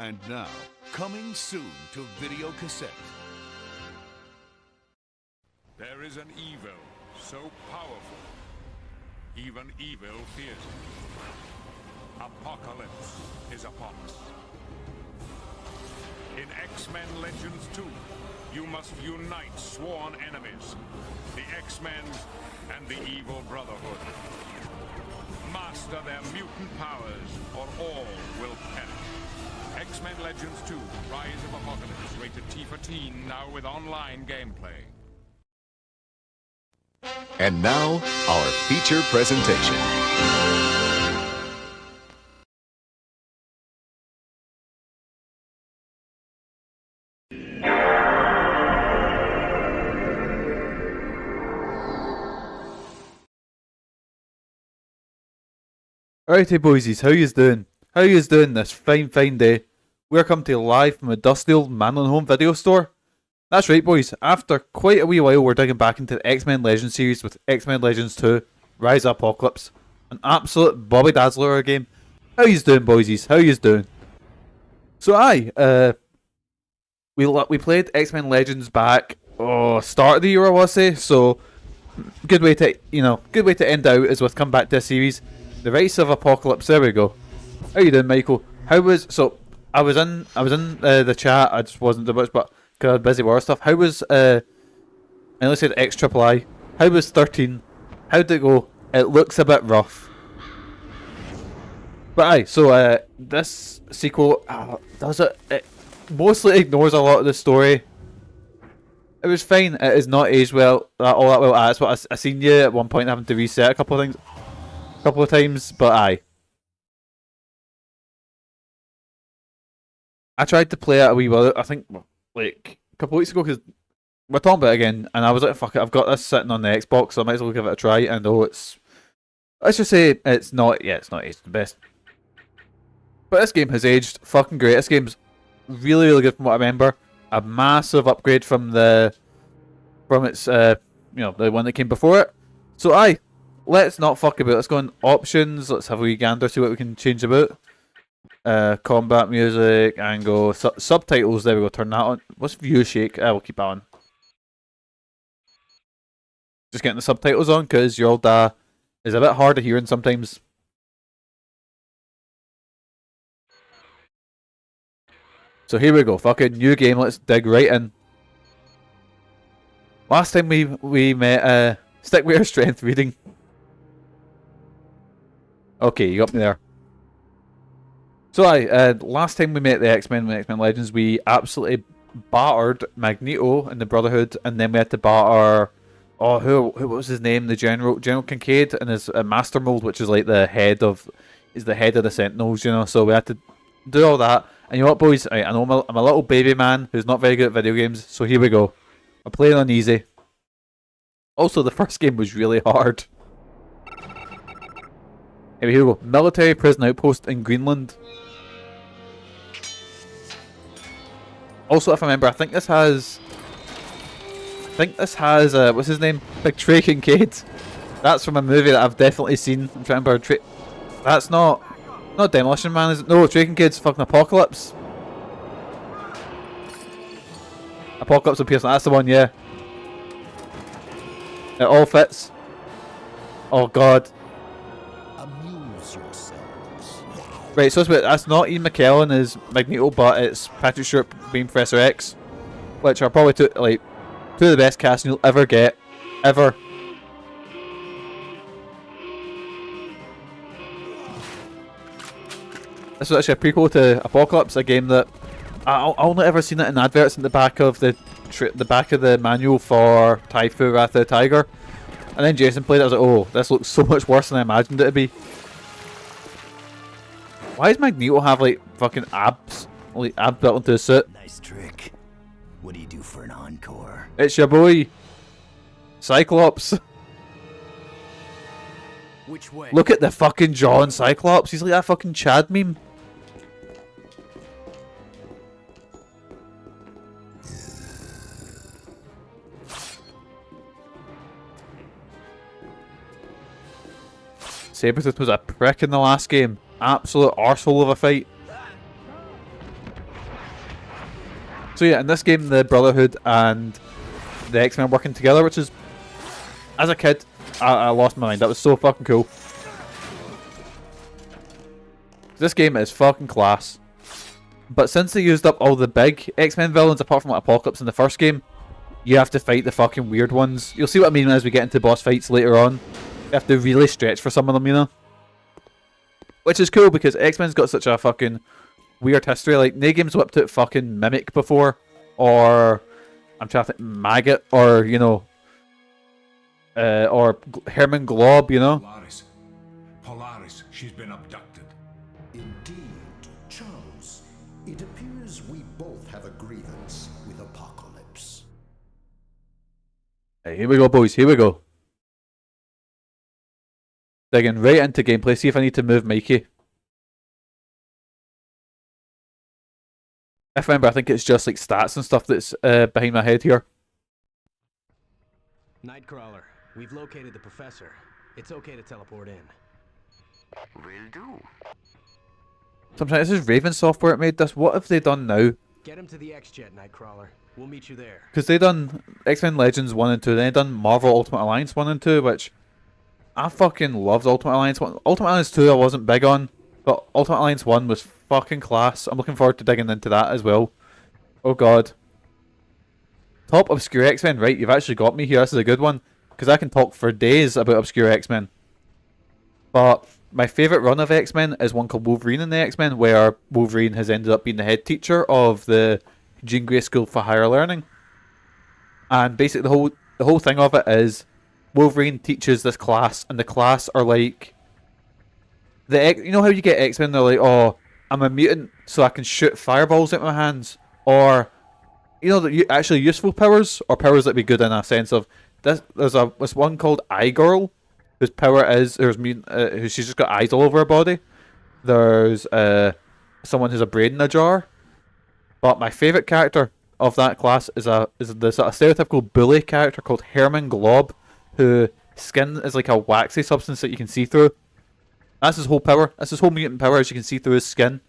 And now, coming soon to video cassette. There is an evil so powerful, even evil fears it. Apocalypse is upon us. In X-Men Legends 2, you must unite sworn enemies, the X-Men and the evil Brotherhood. Master their mutant powers, or all will perish. X-Men Legends 2, Rise of Apocalypse, rated T for teen, now with online gameplay. And now, our feature presentation. Alrighty boysies, how yous doing? How yous doing this fine day? We're coming to you live from a dusty old man-on home video store. That's right boys, after quite a wee while we're digging back into the X-Men Legends series with X-Men Legends 2, Rise of Apocalypse. An absolute Bobby Dazzler game. How yous doing boysies? How yous doing? So we played X-Men Legends back, start of the year I want to say, so good way to end out is with come back to a series. The Rise of Apocalypse, there we go. How you doing Michael? I was in the chat, I just wasn't doing much but because I was busy with other stuff. How was I only said X-I. How was 13? How'd it go? It looks a bit rough. But aye, so this sequel does it mostly ignores a lot of the story. It was fine, it is not aged well all that well. That's what I seen you at one point having to reset a couple of times, but aye. I tried to play it a wee while, I think like a couple of weeks ago, because we're talking about it again, and I was like, fuck it, I've got this sitting on the Xbox, so I might as well give it a try, and let's just say it's not aged the best. But this game has aged fucking great. This game's really good from what I remember. A massive upgrade from its the one that came before it. So aye, let's not fuck about. Let's go on options, let's have a wee gander, see what we can change about. Combat music, angle, subtitles, there we go, turn that on. What's view shake? We'll keep that on. Just getting the subtitles on, because your old is a bit hard of hearing sometimes. So here we go, fucking new game, let's dig right in. Last time we met, stick with your strength reading. Okay, you got me there. So last time we met the X-Men Legends, we absolutely battered Magneto and the Brotherhood, and then we had to batter, who was his name? The General Kincaid and his Master Mold, which is like the head of the Sentinels, you know. So we had to do all that, and you know what, boys? I know I'm a little baby man who's not very good at video games, so here we go. I'm playing on easy. Also, the first game was really hard. Anyway, here we go. Military prison outpost in Greenland. Also, if I remember, I think this has what's his name? Big Trey Kincaid. That's from a movie that I've definitely seen. I'm trying to remember. That's not Demolition Man, is it? No, Trey Kincaid's fucking Apocalypse. Apocalypse and Pearson. That's the one, yeah. It all fits. Oh god. Right, so that's not Ian McKellen as Magneto, but it's Patrick Stewart being Professor X, which are probably two of the best casting you'll ever get, ever. This was actually a prequel to Apocalypse, a game that I only ever seen it in adverts in the back of the manual for Typhoon Wrath of the Tiger, and then Jason played it. I was like, oh, this looks so much worse than I imagined it to be. Why does Magneto have like fucking abs built into his suit? Nice trick. What do you do for an encore? It's your boy, Cyclops. Which way? Look at the fucking jaw on Cyclops. He's like that fucking Chad meme. Sabretooth was a prick in the last game. Absolute arsehole of a fight. So yeah, in this game, the Brotherhood and the X-Men working together, which is, as a kid, I lost my mind. That was so fucking cool. This game is fucking class. But since they used up all the big X-Men villains, apart from like Apocalypse in the first game, you have to fight the fucking weird ones. You'll see what I mean as we get into boss fights later on. You have to really stretch for some of them, you know? Which is cool because X-Men's got such a fucking weird history. Like, no game's whipped out fucking Mimic before. Or, I'm trying to think, Maggot. Or, you know, or Herman Glob, you know? Polaris, she's been abducted. Indeed, Charles. It appears we both have a grievance with Apocalypse. Hey, here we go, boys. Here we go. Digging right into gameplay. See if I need to move Mikey. If I remember, I think it's just like stats and stuff that's behind my head here. Nightcrawler, we've located the professor. It's okay to teleport in. Will do. Sometimes this is Raven Software that made this. What have they done now? Get him to the X-Jet, Nightcrawler. We'll meet you there. Because they done X-Men Legends 1 and 2, then they done Marvel Ultimate Alliance 1 and 2, which I fucking loved Ultimate Alliance 1. Ultimate Alliance 2 I wasn't big on, but Ultimate Alliance 1 was fucking class. I'm looking forward to digging into that as well. Oh god. Top Obscure X-Men, right, you've actually got me here. This is a good one, because I can talk for days about Obscure X-Men. But my favourite run of X-Men is one called Wolverine in the X-Men, where Wolverine has ended up being the head teacher of the Jean Grey School for Higher Learning. And basically the whole thing of it is Wolverine teaches this class, and the class are like, you know how you get X-Men, they're like, oh, I'm a mutant, so I can shoot fireballs out my hands, or, you know, actually useful powers, or powers that be good in a sense of, there's one called Eye Girl, whose power is, she's just got eyes all over her body. There's someone who's a brain in a jar. But my favourite character of that class is the sort of stereotypical bully character called Herman Glob, whose skin is like a waxy substance that you can see through. That's his whole power. That's his whole mutant power, as you can see through his skin.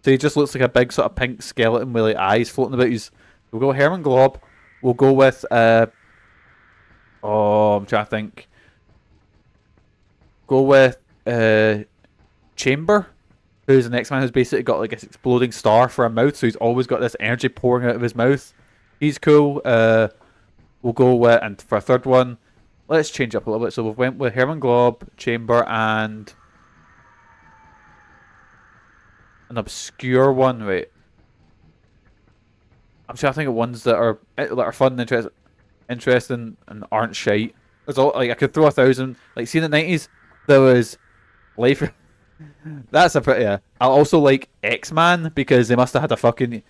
So he just looks like a big sort of pink skeleton with like eyes floating about. We'll go Herman Glob. We'll go with I'm trying to think. Go with Chamber, who's an X-Man who's basically got like this exploding star for a mouth, so he's always got this energy pouring out of his mouth. He's cool. We'll go with, and for a third one, let's change up a little bit. So we've went with Herman Glob, Chamber, and an obscure one. Right, I'm trying to think of ones that are fun and interesting and aren't shite. There's all like I could throw 1,000. Like, see in the 90s, there was Life. That's a pretty. I also like X-Man because they must have had a fucking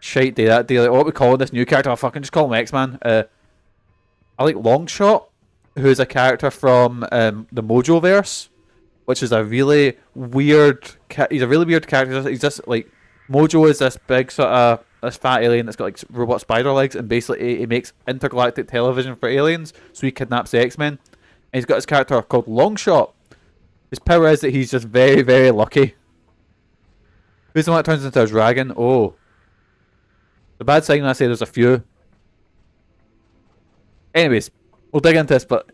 shite day that day. Like, what we calling this new character? I'll fucking just call him X-Man. I like Longshot, who's a character from the Mojo verse, which is a really weird. He's a really weird character. He's just like Mojo is this big sort of this fat alien that's got like robot spider legs, and basically he makes intergalactic television for aliens. So he kidnaps the X-Men, and he's got his character called Longshot. His power is that he's just very, very lucky. Who's the one that turns into a dragon? Oh. The bad sign when I say there's a few. Anyways, we'll dig into this, but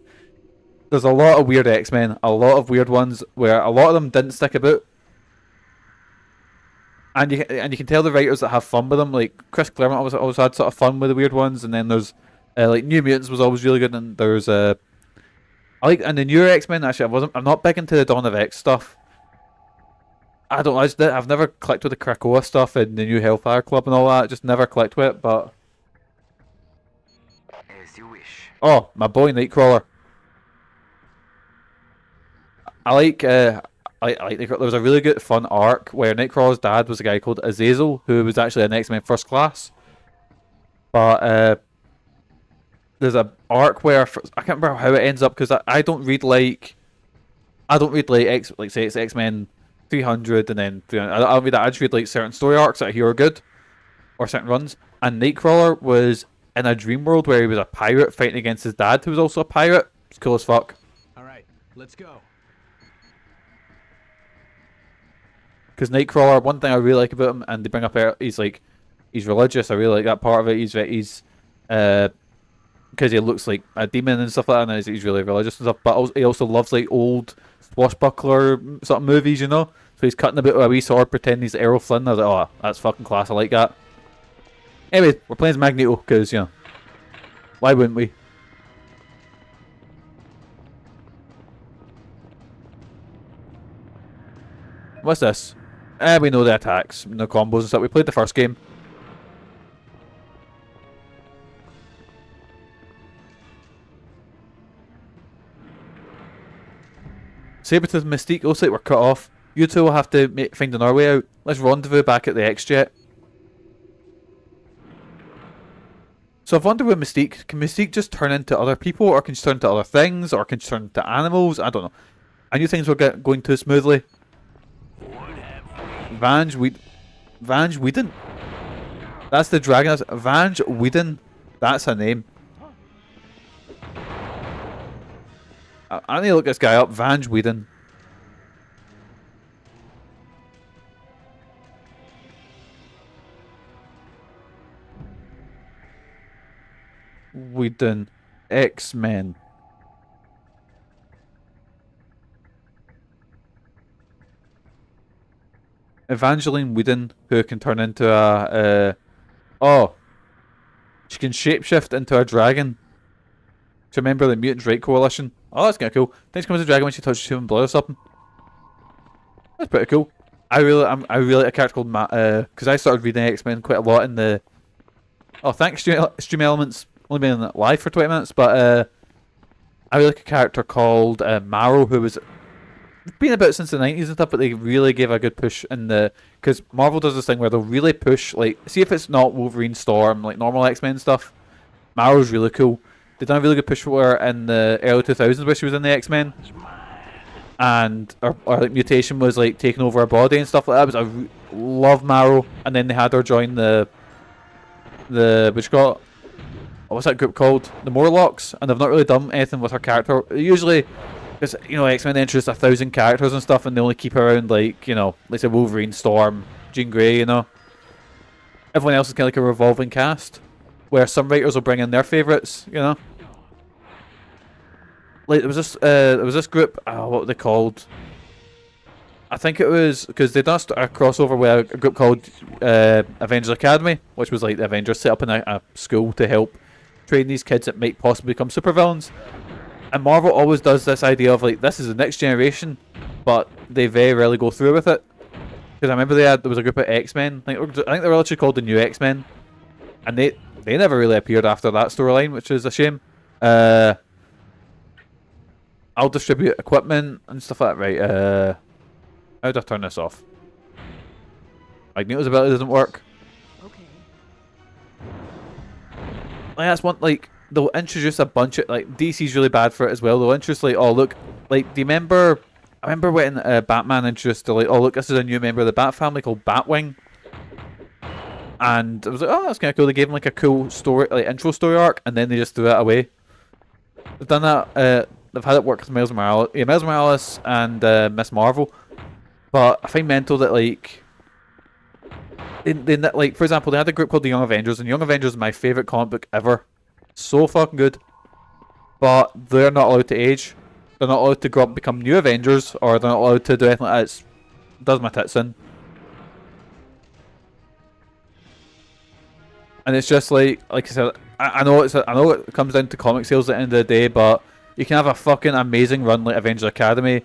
there's a lot of weird X-Men, a lot of weird ones where a lot of them didn't stick about. And you can tell the writers that have fun with them, like Chris Claremont always had sort of fun with the weird ones, and then there's like New Mutants was always really good, and there's and the newer X-Men, actually, I'm not big into the Dawn of X stuff. I've never clicked with the Krakoa stuff and the new Hellfire Club and all that. Just never clicked with it, but As you wish. oh, my boy Nightcrawler. I like Nightcrawler. There was a really good fun arc where Nightcrawler's dad was a guy called Azazel, who was actually an X-Men First Class. But there's a arc where I can't remember how it ends up because I don't read like say it's X-Men 300 and then 300. I don't read that. I just read like certain story arcs that I hear are good or certain runs. And Nightcrawler was in a dream world where he was a pirate fighting against his dad, who was also a pirate. It's cool as fuck. All right, let's go. Because Nightcrawler, one thing I really like about him, and they bring up, he's like, he's religious. I really like that part of it. He's because he looks like a demon and stuff like that, and he's really religious and stuff. But he also loves like old swashbuckler sort of movies, you know. So he's cutting a bit with a wee sword, pretending he's Errol Flynn. I was like, oh, that's fucking class. I like that. Anyway, we're playing as Magneto because, you know, why wouldn't we? What's this? We know the attacks, the combos and stuff. We played the first game. Sabretooth and Mystique, looks like we're cut off. You two will have to find our way out. Let's rendezvous back at the X-Jet. So I've wondered with Mystique, can Mystique just turn into other people, or can she turn into other things, or can she turn into animals? I don't know. I knew things were going too smoothly. Vange Whedon? That's the dragon. That's Vange Whedon. That's her name. I need to look this guy up. Vange Whedon. Whedon. X-Men. Evangeline Whedon, who can turn into oh, she can shapeshift into a dragon. Do you remember the Mutants Right Coalition? Oh, that's kind of cool. Things come as a dragon when she touches human blood or something. That's pretty cool. I really like a character called Matt, because I started reading X-Men quite a lot in the. Oh, thanks, Stream Elements. Only been live for 20 minutes, but I really like a character called Marrow, who was been about since the 90s and stuff, but they really gave a good push in the, because Marvel does this thing where they'll really push, like, see if it's not Wolverine, Storm, like normal X-Men stuff. Marrow's really cool. They've done a really good push for her in the early 2000s where she was in the X-Men, and or like mutation was like taking over her body and stuff like that. I love Marrow. And then they had her join the what you call it? What's that group called? The Morlocks, and they've not really done anything with her character. Usually, because, you know, X-Men introduce 1,000 characters and stuff, and they only keep around, like, you know, let's say Wolverine, Storm, Jean Grey, you know. Everyone else is kind of like a revolving cast, where some writers will bring in their favourites, you know. Like, there was this group, what were they called? I think it was, because they done a crossover with a group called Avengers Academy, which was like the Avengers set up in a school to help train these kids that might possibly become supervillains. And Marvel always does this idea of like, this is the next generation, but they very rarely go through with it. Because I remember there was a group of X-Men, I think they were actually called the New X-Men, and they never really appeared after that storyline, which is a shame. I'll distribute equipment and stuff like that. Right, how do I turn this off? Magneto's ability doesn't work. Okay. Like, that's one, like, they'll introduce a bunch of, like, DC's really bad for it as well. They'll introduce, like, oh, look, like, do you remember, I remember when Batman introduced, like, oh, look, this is a new member of the Bat family called Batwing. And it was like, oh, that's kind of cool. They gave him, like, a cool story, like, intro story arc, and then they just threw it away. They've done that, they've had it work with Miles Morales and Miss Marvel. But I find mental that, like, like, for example, they had a group called the Young Avengers, and Young Avengers is my favourite comic book ever. So fucking good. But they're not allowed to age. They're not allowed to grow up and become new Avengers, or they're not allowed to do anything like that. It does my tits in. And it's just like I said, I know it comes down to comic sales at the end of the day, but you can have a fucking amazing run like Avengers Academy,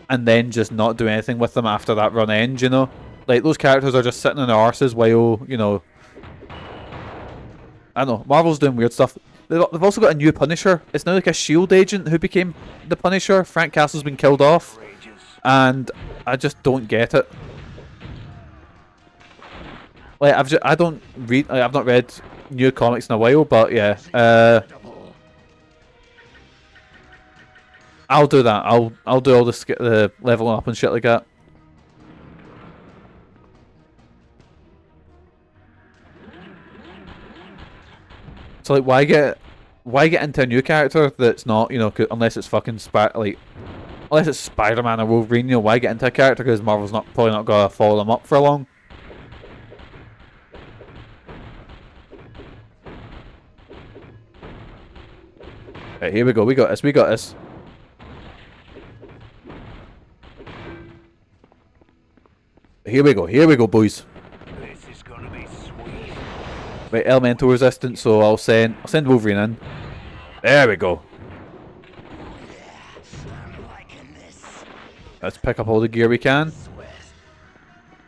and then just not do anything with them after that run ends, you know? Like, those characters are just sitting on their arses while, you know... I don't know, Marvel's doing weird stuff. They've also got a new Punisher. It's now like a S.H.I.E.L.D. agent who became the Punisher. Frank Castle's been killed off. And I just don't get it. Like, I've not read new comics in a while, but yeah. I'll do that. I'll do all the leveling up and shit like that. So like, why get into a new character that's not, you know, unless it's fucking unless it's Spider-Man or Wolverine, you know, why get into a character because Marvel's probably not gonna follow them up for long. Right, here we go. We got this. We got this. Here we go. Here we go, boys. This is gonna be sweet. Right, elemental resistance. So I'll send Wolverine in. There we go. Let's pick up all the gear we can.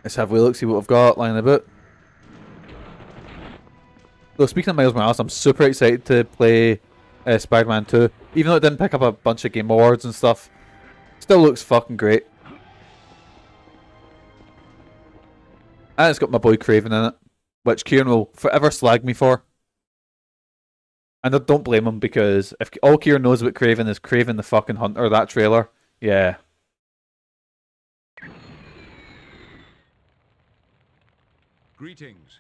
Let's have a look, see what we've got lying about. So speaking of Miles Morales, I'm super excited to play Spider-Man 2. Even though it didn't pick up a bunch of Game Awards and stuff, still looks fucking great. And it's got my boy Craven in it, which Kieran will forever slag me for. And I don't blame him, because if all Kieran knows about Craven is Craven the fucking Hunter, that trailer, yeah. Greetings.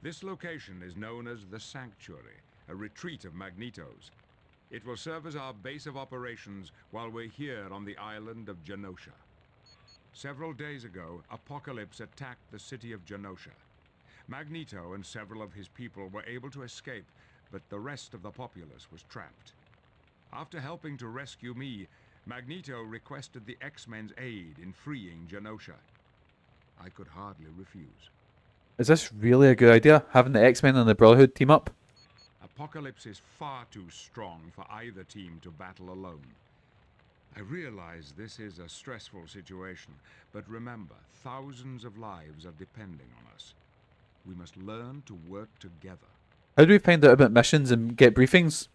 This location is known as the Sanctuary, a retreat of Magneto's. It will serve as our base of operations while we're here on the island of Genosha. Several days ago, Apocalypse attacked the city of Genosha. Magneto and several of his people were able to escape, but the rest of the populace was trapped. After helping to rescue me, Magneto requested the X-Men's aid in freeing Genosha. I could hardly refuse. Is this really a good idea, having the X-Men and the Brotherhood team up? Apocalypse is far too strong for either team to battle alone. I realize this is a stressful situation, but remember, thousands of lives are depending on us. We must learn to work together. How do we find out about missions and get briefings?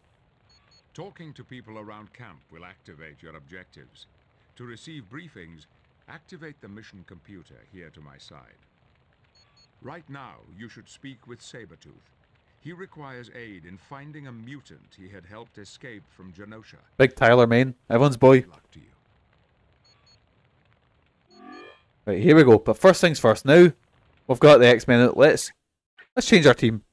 Talking to people around camp will activate your objectives. To receive briefings, activate the mission computer here to my side. Right now, you should speak with Sabretooth. He requires aid in finding a mutant he had helped escape from Genosha. Big Tyler Main, everyone's boy. Good luck to you. Right, here we go. But first things first, now we've got the X-Men out. Let's change our team.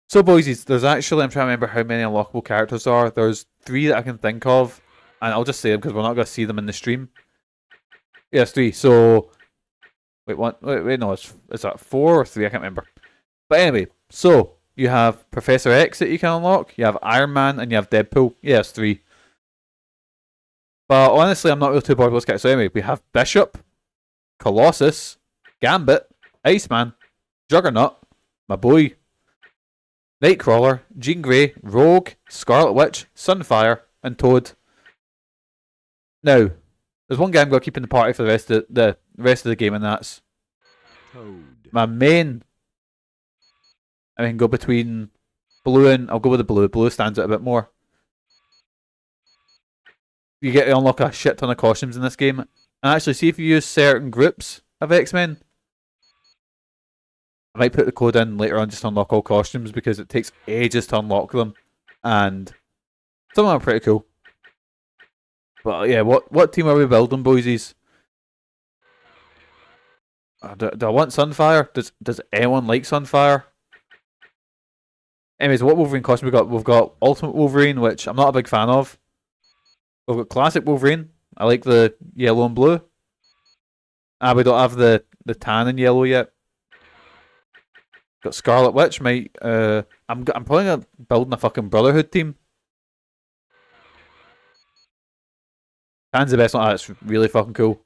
So boys, there's actually, I'm trying to remember how many unlockable characters there are. There's 3 that I can think of, and I'll just say them because we're not going to see them in the stream. Yes, 3. So wait, no, is that 4 or 3? I can't remember. But anyway, so you have Professor X that you can unlock, you have Iron Man, and you have Deadpool. Yes, 3. But honestly, I'm not really too bored with those guys. So anyway, we have Bishop, Colossus, Gambit, Iceman, Juggernaut, my boy, Nightcrawler, Jean Grey, Rogue, Scarlet Witch, Sunfire, and Toad. Now, there's one guy I'm going to keep in the party for the rest of the game, and that's Toad. my main. I can go between blue and I'll go with the blue. Blue stands out a bit more. You get to unlock a shit ton of costumes in this game. And actually, see if you use certain groups of X-Men. I might put the code in later on just to unlock all costumes because it takes ages to unlock them. And some of them are pretty cool. But yeah, what team are we building, boysies? Do I want Sunfire? Does anyone like Sunfire? Anyways, what Wolverine costume we got? We've got Ultimate Wolverine, which I'm not a big fan of. We've got Classic Wolverine. I like the yellow and blue. We don't have the tan and yellow yet. Got Scarlet Witch. I'm probably gonna building a fucking Brotherhood team. Tan's the best one. It's really fucking cool.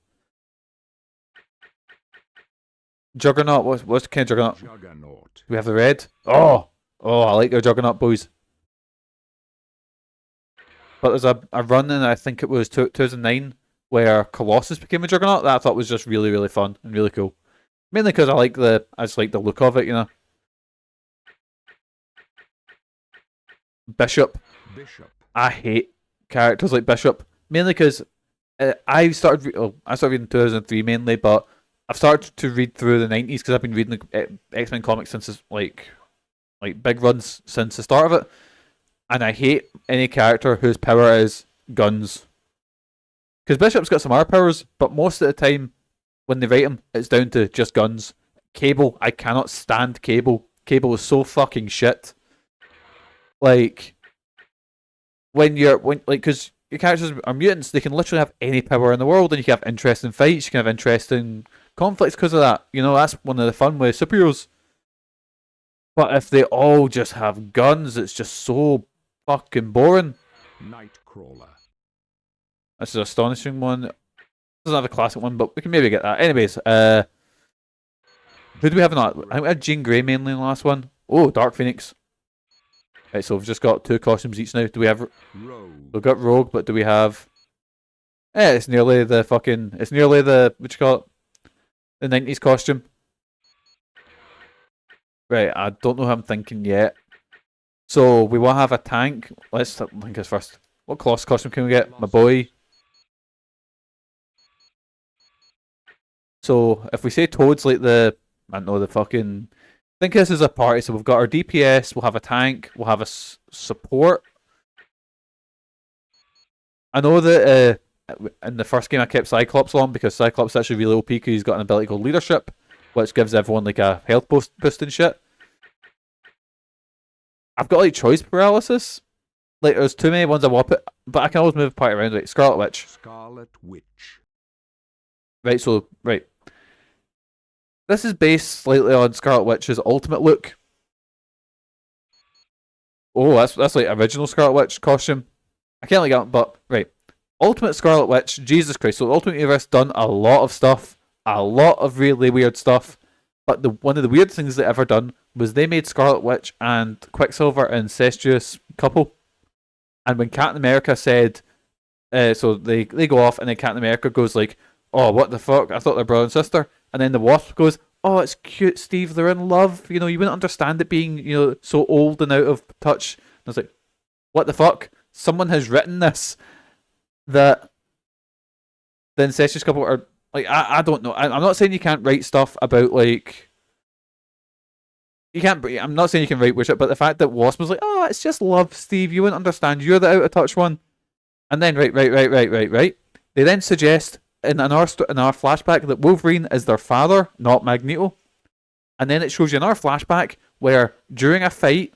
Juggernaut. What's the kind of Juggernaut? Juggernaut. We have the red. Oh, I like the Juggernaut, boys. But there's a run in, I think it was 2009, where Colossus became a Juggernaut that I thought was just really, really fun and really cool. Mainly because I just like the look of it, you know. Bishop. I hate characters like Bishop. Mainly because I started reading 2003 mainly, but I've started to read through the 90s because I've been reading the X-Men comics since like big runs since the start of it. And I hate any character whose power is guns. Because Bishop's got some other powers, but most of the time when they write him, it's down to just guns. Cable, I cannot stand Cable. Cable is so fucking shit. Like, because your characters are mutants, they can literally have any power in the world, and you can have interesting fights, you can have interesting conflicts because of that. You know, that's one of the fun with superheroes. But if they all just have guns, it's just so fucking boring. Nightcrawler. This is an astonishing one. Doesn't have a classic one, but we can maybe get that. Anyways, who do we have in that? I think we had Jean Grey mainly in the last one. Oh, Dark Phoenix. Right, so we've just got 2 costumes each now. Do we have... Rogue. We've got Rogue, but do we have... it's nearly the fucking... It's nearly the... What you call it? The 90s costume. Right, I don't know how I'm thinking yet. So, we will have a tank. Let's think this first. What costume can we get? My boy. So, if we say Toad's like the... I don't know, the fucking... I think this is a party. So, we've got our DPS, we'll have a tank, we'll have a support. I know that in the first game I kept Cyclops on because Cyclops is actually really OP because he's got an ability called Leadership, which gives everyone like a health boost and shit. I've got like choice paralysis. Like there's too many ones I want to put, but I can always move the party around. Right, Scarlet Witch. Scarlet Witch. Right, so right. This is based slightly on Scarlet Witch's ultimate look. Oh, that's like original Scarlet Witch costume. I can't like that, but right. Ultimate Scarlet Witch, Jesus Christ. So the Ultimate Universe done a lot of stuff. A lot of really weird stuff. But one of the weird things they ever done was they made Scarlet Witch and Quicksilver an incestuous couple. And when Captain America said, so they go off and then Captain America goes like, oh, what the fuck? I thought they're brother and sister. And then the Wasp goes, oh, it's cute, Steve. They're in love. You know, you wouldn't understand it being, you know, so old and out of touch. And I was like, what the fuck? Someone has written this. That the incestuous couple are like I don't know. I'm not saying you can't write stuff about like you can't. I'm not saying you can write weird shit, but the fact that Wasp was like, oh, it's just love, Steve. You wouldn't understand. You're the out of touch one. And then right. They then suggest in our flashback that Wolverine is their father, not Magneto. And then it shows you another flashback where during a fight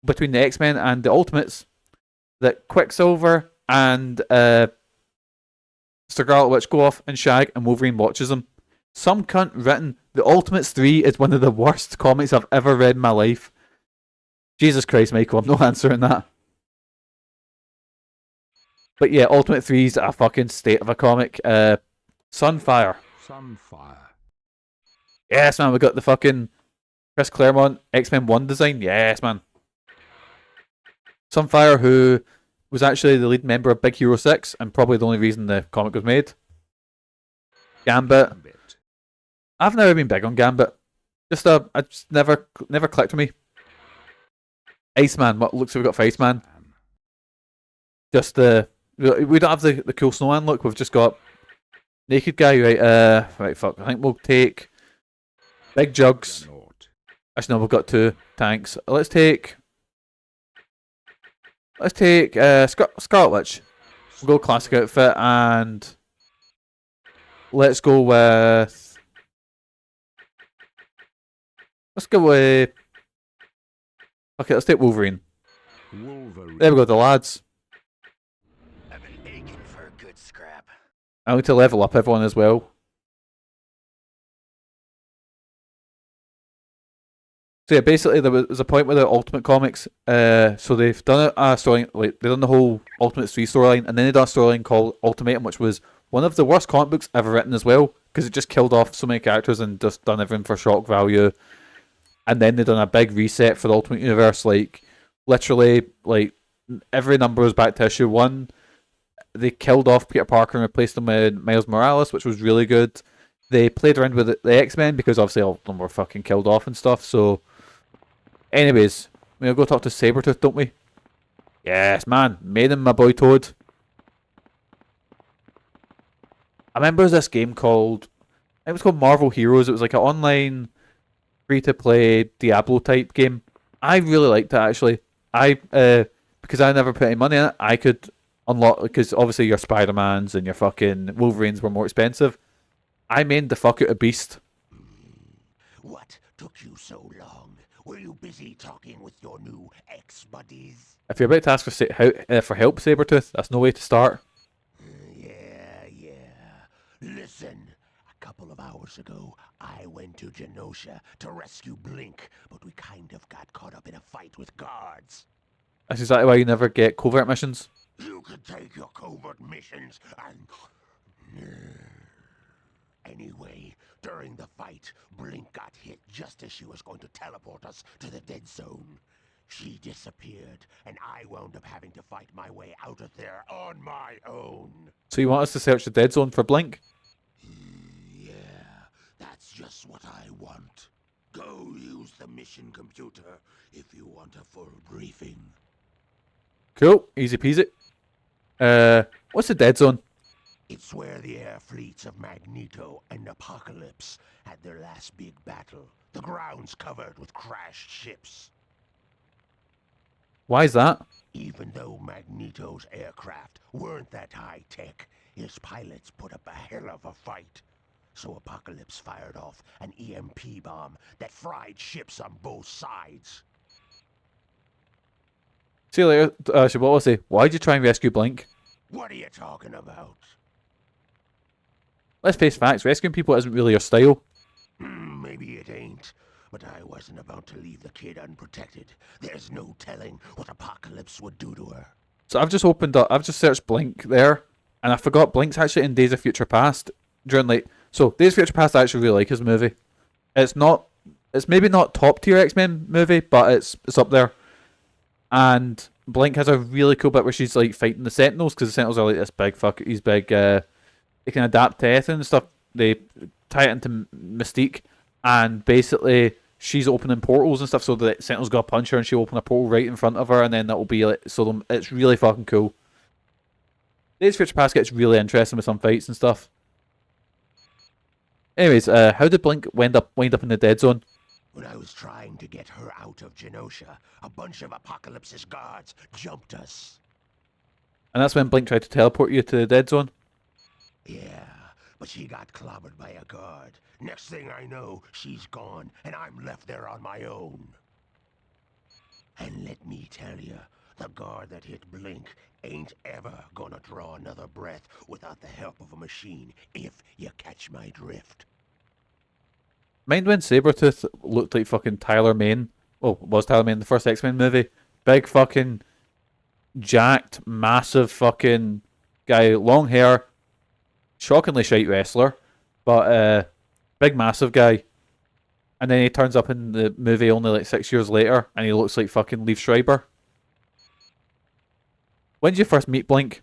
between the X-Men and the Ultimates, that Quicksilver and Scarlet Witch go off and shag, and Wolverine watches them. Some cunt written The Ultimates 3 is one of the worst comics I've ever read in my life. Jesus Christ, Michael, I'm not answering that. But yeah, Ultimate 3 is a fucking state of a comic. Sunfire. Yes, man, we got the fucking Chris Claremont X-Men 1 design. Yes, man. Sunfire, who was actually the lead member of Big Hero 6 and probably the only reason the comic was made. Gambit. I've never been big on Gambit. I just never clicked with me. Iceman. What looks have we got for Iceman? Just we don't have the cool snowman look. We've just got naked guy. Right, fuck. I think we'll take Big Jugs. Actually, no, we've got 2 tanks. Let's take Scarlet Witch. We'll go classic outfit and let's go with. Let's go with. Okay, let's take Wolverine. There we go, the lads. I've been aching for a good scrap. I need to level up everyone as well. So yeah, basically there was a point with the Ultimate Comics. So they've done a story, like they've done the whole Ultimate 3 storyline, and then they've done a storyline called Ultimatum, which was one of the worst comic books ever written as well, because it just killed off so many characters and just done everything for shock value. And then they've done a big reset for the Ultimate Universe, like literally, like every number was back to issue 1. They killed off Peter Parker and replaced him with Miles Morales, which was really good. They played around with the X-Men because obviously all of them were fucking killed off and stuff. So, anyways, we'll go talk to Sabretooth, don't we? Yes, man. Made him my boy Toad. I remember there was this game called, it was called Marvel Heroes. It was like an online free-to-play Diablo type game. I really liked it actually. Because I never put any money in it, I could unlock, because obviously your Spider-Mans and your fucking Wolverines were more expensive. I mained the fuck out of Beast. What took you so long? Were you busy talking with your new ex-buddies? If you're about to ask for help, Sabretooth, that's no way to start. Yeah. Listen, a couple of hours ago, I went to Genosha to rescue Blink, but we kind of got caught up in a fight with guards. That's exactly why you never get covert missions. You could take your covert missions and... Anyway, during the fight, Blink got hit just as she was going to teleport us to the dead zone. She disappeared, and I wound up having to fight my way out of there on my own. So you want us to search the dead zone for Blink? Yeah, that's just what I want. Go use the mission computer if you want a full briefing. Cool, easy peasy. What's the dead zone? It's where the air fleets of Magneto and Apocalypse had their last big battle. The ground's covered with crashed ships. Why is that? Even though Magneto's aircraft weren't that high-tech, his pilots put up a hell of a fight. So Apocalypse fired off an EMP bomb that fried ships on both sides. See you later. Actually, what was it? Why'd you try and rescue Blink? What are you talking about? Let's face facts, rescuing people isn't really your style. Maybe it ain't, but I wasn't about to leave the kid unprotected. There's no telling what Apocalypse would do to her. So I've just opened up, I've just searched Blink there, and I forgot Blink's actually in Days of Future Past. During like, so Days of Future Past I actually really like his movie. It's maybe not top tier X-Men movie, but it's up there. And Blink has a really cool bit where she's like fighting the Sentinels, because the Sentinels are like this big they can adapt to anything and stuff. They tie it into Mystique, and basically she's opening portals and stuff, so the Sentinel's got to punch her and she'll open a portal right in front of her, and then that will be like, so it's really fucking cool. Days of Future Past gets really interesting with some fights and stuff. Anyways, how did Blink wind up in the dead zone? When I was trying to get her out of Genosha, a bunch of Apocalypse's guards jumped us. And that's when Blink tried to teleport you to the dead zone? Yeah, but she got clobbered by a guard. Next thing I know, she's gone, and I'm left there on my own. And let me tell you, the guard that hit Blink ain't ever gonna draw another breath without the help of a machine, if you catch my drift. Mind when Sabretooth looked like fucking Tyler Mane? Well, was Tyler Mane in the first X-Men movie? Big fucking jacked, massive fucking guy, long hair, shockingly shite wrestler, but big massive guy. And then he turns up in the movie only like 6 years later, and he looks like fucking Liev Schreiber. When did you first meet Blink?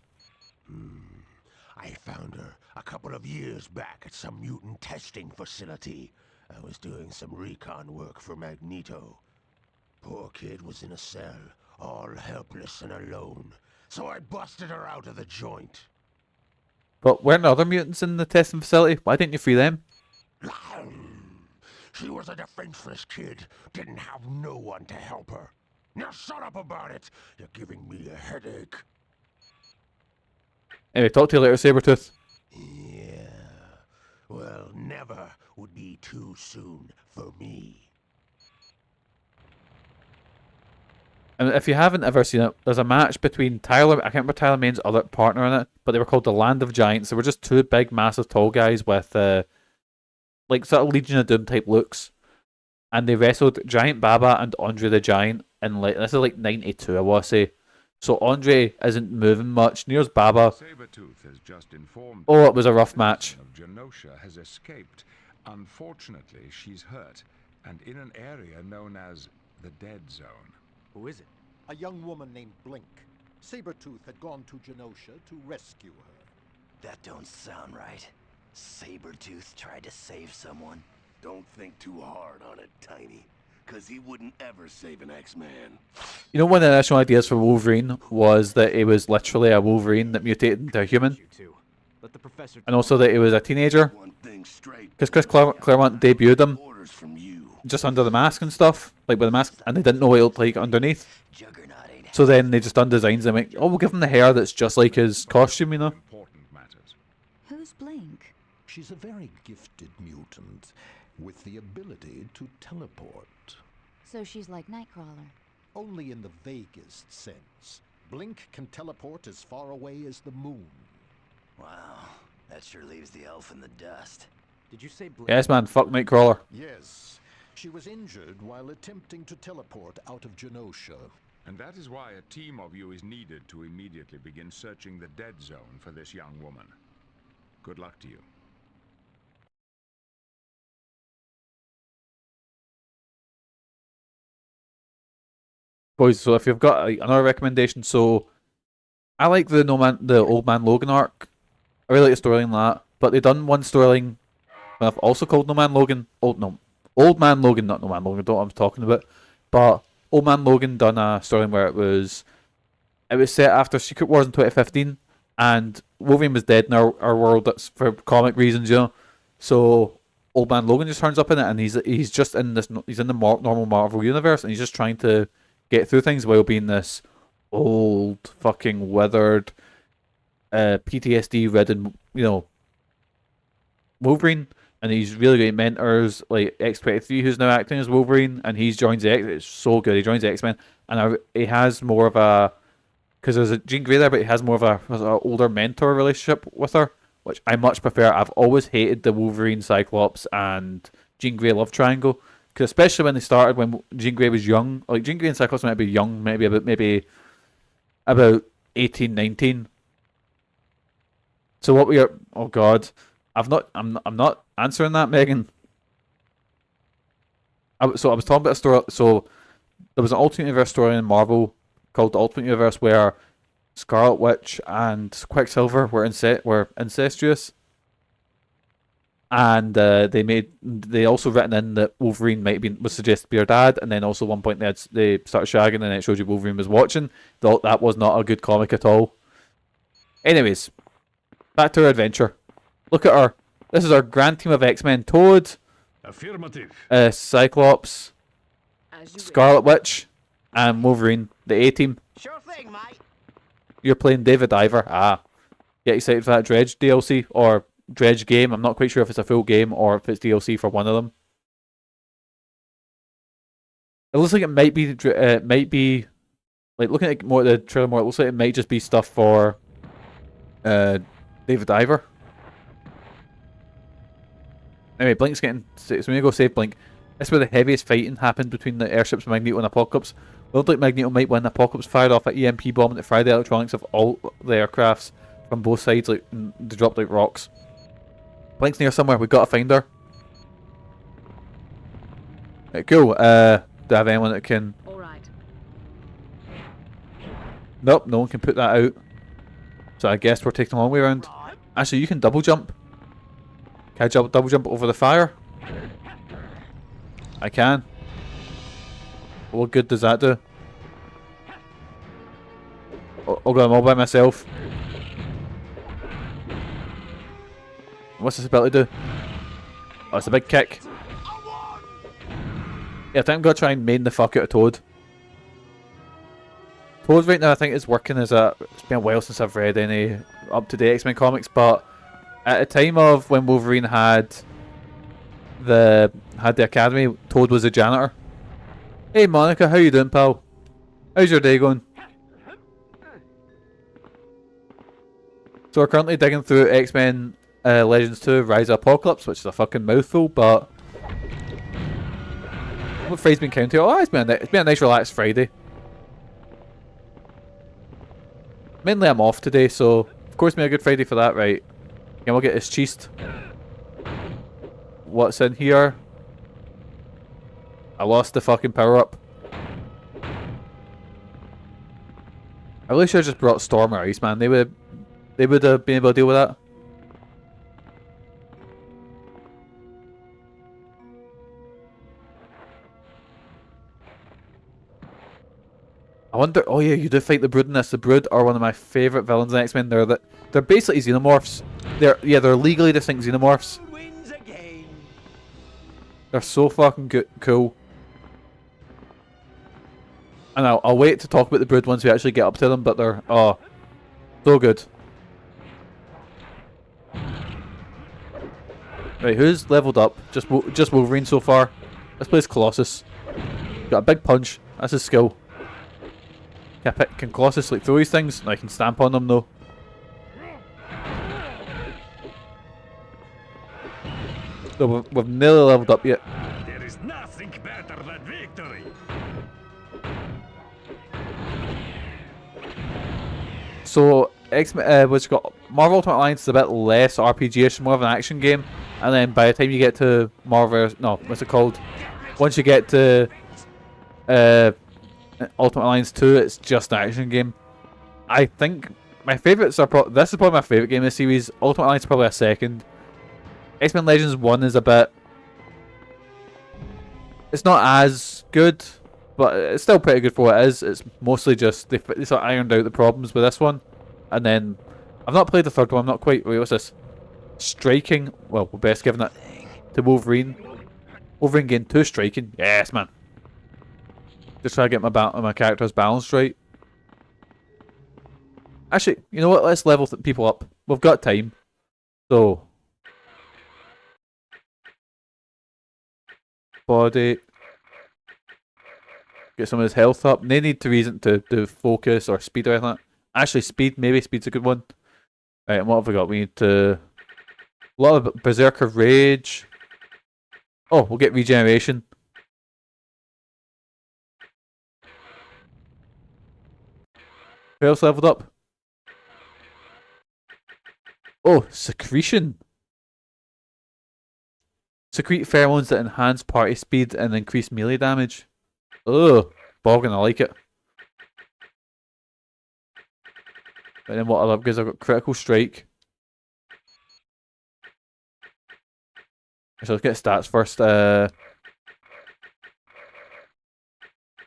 I found her a couple of years back at some mutant testing facility. I was doing some recon work for Magneto. Poor kid was in a cell, all helpless and alone. So I busted her out of the joint. But weren't there other mutants in the testing facility? Why didn't you free them? She was a defenseless kid, didn't have no one to help her. Now shut up about it! You're giving me a headache. Anyway, talk to you later, Sabretooth. Yeah. Well, never would be too soon for me. And if you haven't ever seen it, there's a match between Tyler, I can't remember Tyler Mane's other partner in it, but they were called the Land of Giants. They were just two big, massive, tall guys with like sort of Legion of Doom type looks. And they wrestled Giant Baba and Andre the Giant in like, this is like 92, I want to say. So Andre isn't moving much, near's Baba. Sabretooth has just informed Oh, it was a rough match. of Genosha has escaped. Unfortunately, she's hurt, and in an area known as the Dead Zone. Who is it? A young woman named Blink. Sabretooth had gone to Genosha to rescue her. That don't sound right. Sabretooth tried to save someone. Don't think too hard on it, Tiny. Cause he wouldn't ever save an X-Man. You know, one of the initial ideas for Wolverine was that he was literally a Wolverine that mutated into a human. You two. Let the professor And also that he was a teenager. One thing straight. Because Chris Claremont debuted him Orders from you. just under the mask and stuff. Like with the mask. And they didn't know what he looked like underneath. Juggernaut ain't So then they just done designs and went, oh, we'll give him the hair that's just like his costume, you know? Important matters. Who's Blink? She's a very gifted mutant with the ability to teleport. So she's like Nightcrawler. Only in the vaguest sense. Blink can teleport as far away as the moon. Wow, that sure leaves the elf in the dust. Did you say Blink? Yes, man, fuck Nightcrawler. Yes, she was injured while attempting to teleport out of Genosha. And that is why a team of you is needed to immediately begin searching the dead zone for this young woman. Good luck to you. Boys, so if you've got another recommendation, so I like the Old Man Logan arc. I really like the storyline like that. But they done one storyline also called No Man Logan. Old Man Logan, not No Man Logan, don't know what I'm talking about. But Old Man Logan done a storyline where it was set after Secret Wars in 2015, and Wolverine was dead in our world. That's for comic reasons, you know. So Old Man Logan just turns up in it, and he's just in this. He's in the normal Marvel universe, and he's just trying to get through things while being this old fucking withered, PTSD ridden, you know, Wolverine. And he's really great mentors like X-23, who's now acting as Wolverine, and he joins the X. It's so good. He joins the X-Men, and he has more of a, because there's a Jean Grey there, but he has more of a older mentor relationship with her, which I much prefer. I've always hated the Wolverine, Cyclops, and Jean Grey love triangle, because especially when they started, when Jean Grey was young, like Jean Grey and Cyclops might be young, maybe about 18, 19. So what we are? Oh God, I'm not answering that, Megan. So I was talking about a story. So there was an alternate universe story in Marvel called the Ultimate Universe where Scarlet Witch and Quicksilver were incestuous, and they also written in that Wolverine was suggested to be her dad, and then also at one point they started shagging, and it showed you Wolverine was watching. That was not a good comic at all. Anyways, back to our adventure. Look at her. This is our grand team of X-Men: Toad, Affirmative. Cyclops, Scarlet Witch, and Wolverine. The A-team. Sure thing, mate. You're playing David Iver. Get excited for that Dredge DLC or Dredge game. I'm not quite sure if it's a full game or if it's DLC for one of them. It looks like it might be like looking at more the trailer more. It looks like it might just be stuff for David Iver. Anyway, Blink's getting. So we're gonna go save Blink. This is where the heaviest fighting happened between the airships Magneto and Apocalypse. It looked like Magneto might win. Apocalypse fired off an EMP bomb that fried the electronics of all the aircrafts from both sides. Like they dropped like rocks. Blink's near somewhere. We've got to find her. Right, cool. Do I have anyone that can? All right. Nope, no one can put that out. So I guess we're taking a long way around. Actually, you can double jump. Can I double jump over the fire? I can. What good does that do? Oh god, I'm all by myself. What's this ability do? Oh, it's a big kick. Yeah, I think I'm gonna try and main the fuck out of Toad. Toad right now I think is working as a... It's been a while since I've read any up-to-date X-Men comics, but at the time of when Wolverine had the academy, Toad was a janitor. Hey Monica, how you doing, pal? How's your day going? So we're currently digging through X-Men Legends 2 Rise of Apocalypse, which is a fucking mouthful, but what Friday's been counting? Oh, it's been a nice relaxed Friday. Mainly I'm off today, so of course it's been a good Friday for that, right? And we'll get this cheesed. What's in here? I lost the fucking power up. I really should have just brought Storm or Iceman. They would have been able to deal with that. I wonder. Oh yeah, you do fight the Brood in this. The Brood are one of my favorite villains in X-Men. They're basically xenomorphs. They're legally distinct xenomorphs. They're so fucking good, cool. And I'll wait to talk about the Brood once we actually get up to them. But they're so good. Right, who's leveled up? Just Wolverine so far. This plays Colossus. Got a big punch. That's his skill. Can Colossus like throw these things? No, I can stamp on them though. So we've nearly leveled up yet. There is nothing better than victory. So X-Men, what's got Marvel Ultimate Alliance is a bit less RPG-ish, more of an action game, and then by the time you get to what's it called? Once you get to Ultimate Alliance 2, it's just an action game. I think my favourites are this is probably my favourite game in the series. Ultimate Alliance is probably a second. X-Men Legends 1 is a bit... It's not as good, but it's still pretty good for what it is. It's mostly just they sort of ironed out the problems with this one. And then I've not played the third one. I'm not quite... Wait, what's this? Striking. Well, we're best giving it to Wolverine. Wolverine gained 2 striking. Yes, man. Just try to get my character's balance right. Actually, you know what? Let's level people up. We've got time. So... Body. Get some of his health up. No need to reason to do focus or speed or anything like that. Actually, speed. Maybe speed's a good one. Right, and what have we got? We need to... A lot of Berserker Rage. Oh, we'll get regeneration. Who else leveled up? Oh, Secretion. Secrete pheromones that enhance party speed and increase melee damage. Oh, bogging, I like it. And then what other upgrades? I've got Critical Strike. So let's get stats first.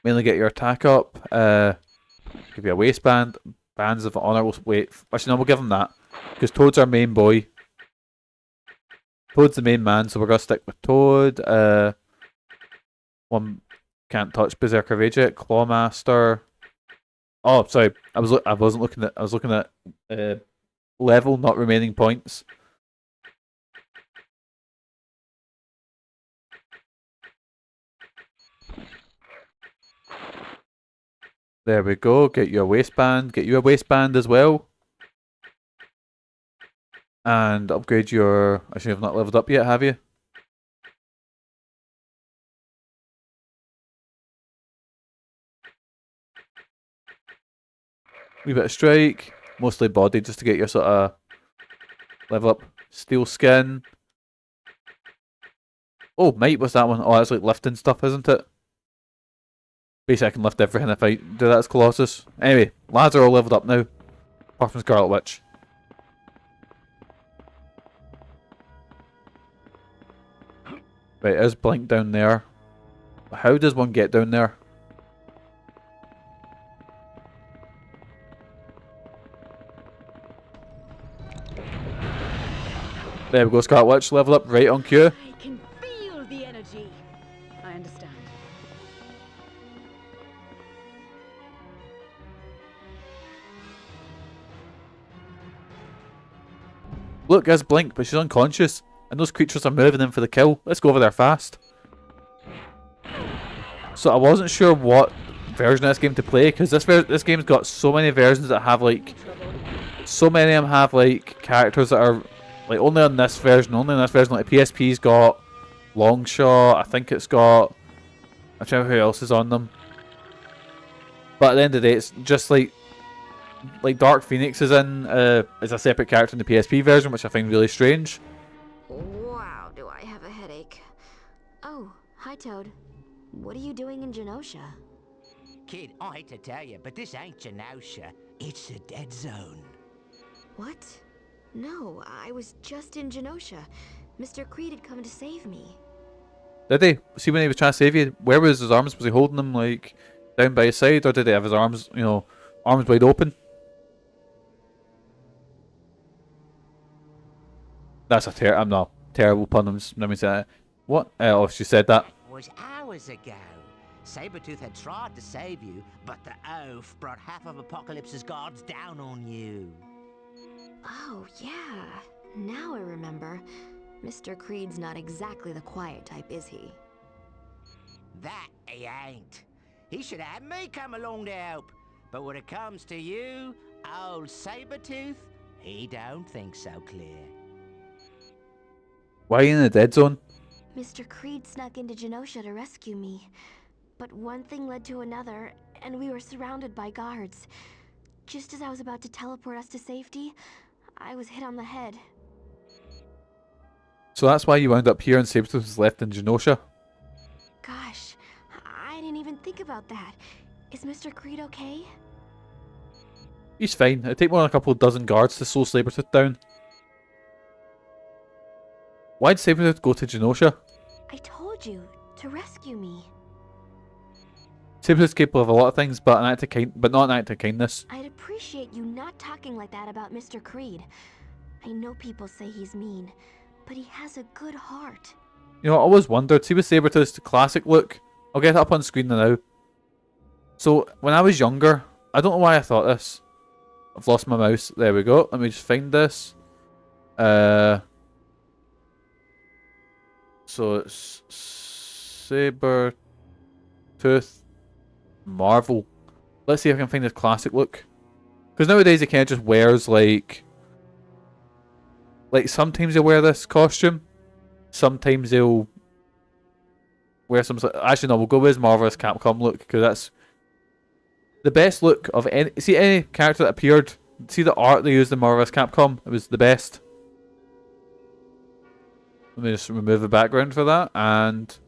Mainly get your attack up. Give you a waistband. Bands of Honor. Wait, actually no, we'll give him that. Because Toad's our main boy. Toad's the main man, so we're going to stick with Toad. One can't touch Berserker Rage yet. Clawmaster. Oh, sorry. I was looking at level, not remaining points. There we go. Get you a waistband. Get you a waistband as well. And upgrade your... Actually, you've not leveled up yet, have you? Wee bit of strike. Mostly body, just to get your sort of... level up. Steel skin. Oh, might, what's that one? Oh, that's like lifting stuff, isn't it? Basically, I can lift everything if I do that as Colossus. Anyway, lads are all leveled up now. Apart from Scarlet Witch. Right, there's Blink down there. How does one get down there? There we go, Scarlet Witch leveled up right on cue. I can feel the energy. I understand. Look, there's Blink, but she's unconscious. And those creatures are moving in for the kill. Let's go over there fast. So I wasn't sure what version of this game to play, because this game's got so many versions that have like... So many of them have like characters that are like only on this version, like PSP's got Longshot, I think it's got... I'm trying to remember who else is on them. But at the end of the day, it's just like Dark Phoenix is in as a separate character in the PSP version, which I find really strange. Wow, do I have a headache. Oh, hi Toad. What are you doing in Genosha? Kid, I hate to tell you, but this ain't Genosha. It's a dead zone. What? No, I was just in Genosha. Mr. Creed had come to save me. Did he? See, when he was trying to save you, where was his arms? Was he holding them like down by his side, or did he have his arms, you know, arms wide open? That's a I'm not terrible pun. Let me say that. What? Oh, she said that. It was hours ago. Sabretooth had tried to save you, but the oaf brought half of Apocalypse's guards down on you. Oh, yeah. Now I remember. Mr. Creed's not exactly the quiet type, is he? That he ain't. He should have me come along to help. But when it comes to you, old Sabretooth, he don't think so clear. Why are you in the dead zone? Mr. Creed snuck into Genosha to rescue me. But one thing led to another, and we were surrounded by guards. Just as I was about to teleport us to safety, I was hit on the head. So that's why you wound up here and Sabretooth was left in Genosha? Gosh, I didn't even think about that. Is Mr. Creed okay? He's fine. It'd take more than a couple of dozen guards to slow Sabretooth down. Why'd Sabretooth go to Genosha? I told you, to rescue me. Sabretooth's capable of a lot of things, but not an act of kindness. I'd appreciate you not talking like that about Mr. Creed. I know people say he's mean, but he has a good heart. You know, I always wondered, see with Sabretooth's classic look, I'll get it up on screen now. So, when I was younger, I don't know why I thought this. I've lost my mouse. There we go. Let me just find this. So it's Sabretooth Marvel. Let's see if I can find his classic look. Because nowadays he kind of just wears like sometimes he'll wear this costume. Sometimes he'll wear some. Actually, no, we'll go with his Marvelous Capcom look because that's the best look of any. See any character that appeared. See the art they used in Marvelous Capcom. It was the best. Let me just remove the background for that and.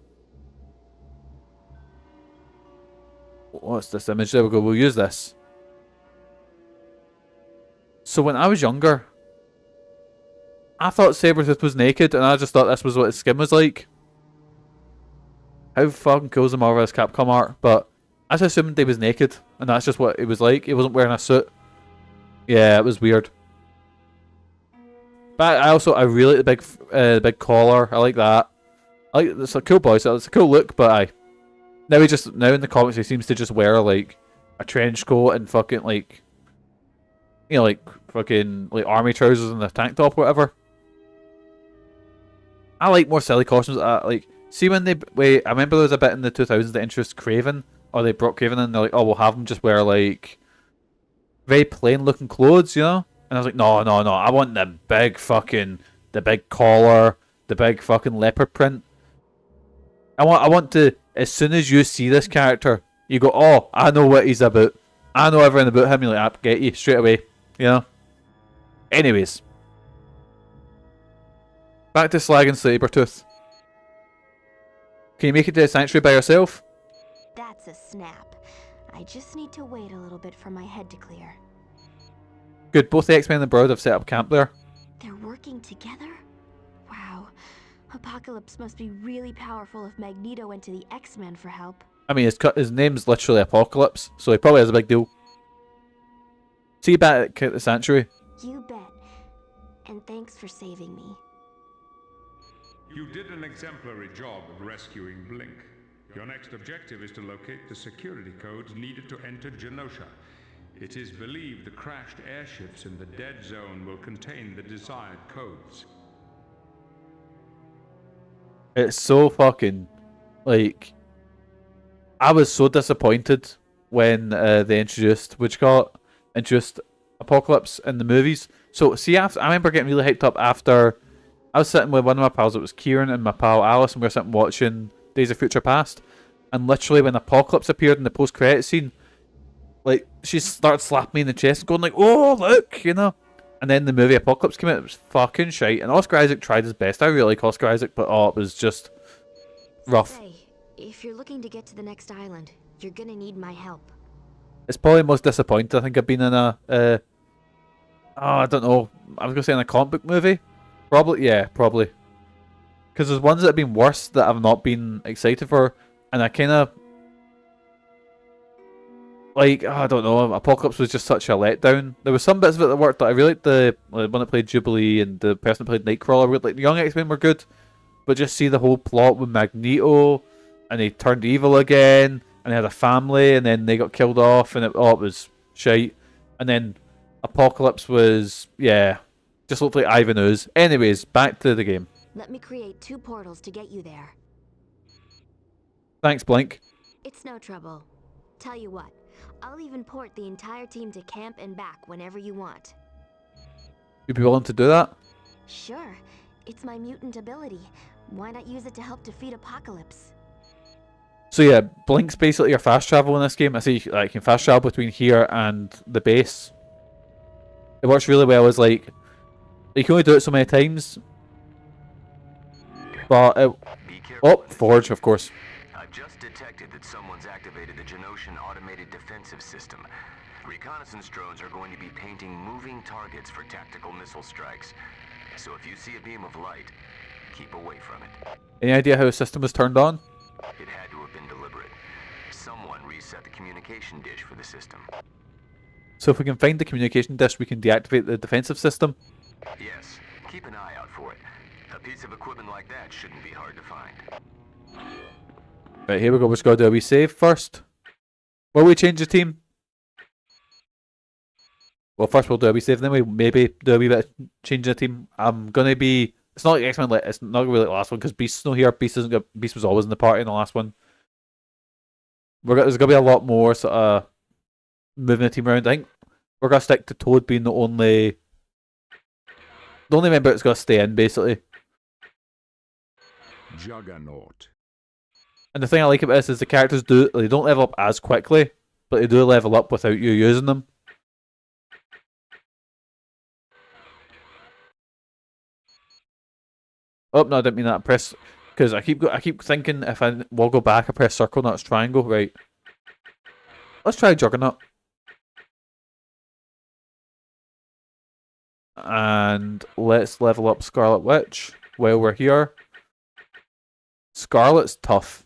What's this image? There we go. We'll use this. So when I was younger, I thought Sabretooth was naked, and I just thought this was what his skin was like. How fucking cool is the Marvelous Capcom art? But I just assumed he was naked, and that's just what it was like. He wasn't wearing a suit. Yeah, it was weird. But I really like the big collar. I like that. It's a cool boy. So it's a cool look, but now in the comics he seems to just wear like a trench coat and fucking like, you know, like fucking like army trousers and a tank top or whatever. I like more silly costumes. Like, see when I remember there was a bit in the 2000s that introduced Craven, or they brought Craven in and they're like, oh, we'll have him just wear like very plain looking clothes, you know? And I was like, no, I want the big collar, the big fucking leopard print. I want to, as soon as you see this character, you go, oh, I know what he's about. I know everything about him. You're like, I get you straight away, you know? Anyways. Back to Slag and Sabretooth. Can you make it to the sanctuary by yourself? That's a snap. I just need to wait a little bit for my head to clear. Good, both the X-Men and the Brotherhood have set up camp there. They're working together? Wow. Apocalypse must be really powerful if Magneto went to the X-Men for help. I mean, his name's literally Apocalypse, so he probably has a big deal. See you back at the sanctuary. You bet. And thanks for saving me. You did an exemplary job of rescuing Blink. Your next objective is to locate the security codes needed to enter Genosha. It is believed the crashed airships in the dead zone will contain the desired codes. It's so fucking, like, I was so disappointed when they introduced Apocalypse in the movies. So, see, I remember getting really hyped up after I was sitting with one of my pals, it was Kieran and my pal Alice, and we were sitting watching Days of Future Past. And literally when Apocalypse appeared in the post-credit scene, like, she started slapping me in the chest, going like, oh, look, you know. And then the movie Apocalypse came out, it was fucking shite. And Oscar Isaac tried his best. I really like Oscar Isaac, but it was just rough. Hey, if you're looking to get to the next island, you're gonna need my help. It's probably the most disappointed I think I've been in a, I don't know, I was going to say in a comic book movie. Probably, yeah, probably. Because there's ones that have been worse that I've not been excited for, and I kind of, like, I don't know, Apocalypse was just such a letdown. There were some bits of it that worked. I really liked the one that played Jubilee and the person that played Nightcrawler. Like, the Young X-Men were good, but just see the whole plot with Magneto, and he turned evil again, and they had a family, and then they got killed off, and it was shite. And then Apocalypse was, yeah, just looked like Ivan Ooze. Anyways, back to the game. Let me create 2 portals to get you there. Thanks, Blink. It's no trouble. Tell you what, I'll even port the entire team to camp and back whenever you want. You'd be willing to do that? Sure. It's my mutant ability. Why not use it to help defeat Apocalypse? So yeah, Blink's basically your fast travel in this game. I say you can fast travel between here and the base. It works really well as like, you can only do it so many times. But oh, Forge, of course. I've just detected that someone's activated the Genoshan automated defensive system. Reconnaissance drones are going to be painting moving targets for tactical missile strikes. So if you see a beam of light, keep away from it. Any idea how the system was turned on? It had to have been deliberate. Someone reset the communication dish for the system. So if we can find the communication dish, we can deactivate the defensive system? Yes, keep an eye out for it. A piece of equipment like that shouldn't be hard to find. Right, here we go. We're just going to do a wee save first. Will we change the team? Well, first we'll do a wee save, then we maybe do a wee bit of changing the team. I'm going to be... It's not like X-Men, it's not really like the last one, because Beast's not here. Beast was always in the party in the last one. There's going to be a lot more sort of moving the team around. I think we're going to stick to Toad being the only member that's going to stay in, basically. Juggernaut. And the thing I like about this is the characters they don't level up as quickly, but they do level up without you using them. Oh no, I didn't mean that. Press, because I keep thinking if I will go back, I press circle, not triangle. Right. Let's try Juggernaut. And let's level up Scarlet Witch while we're here. Scarlet's tough.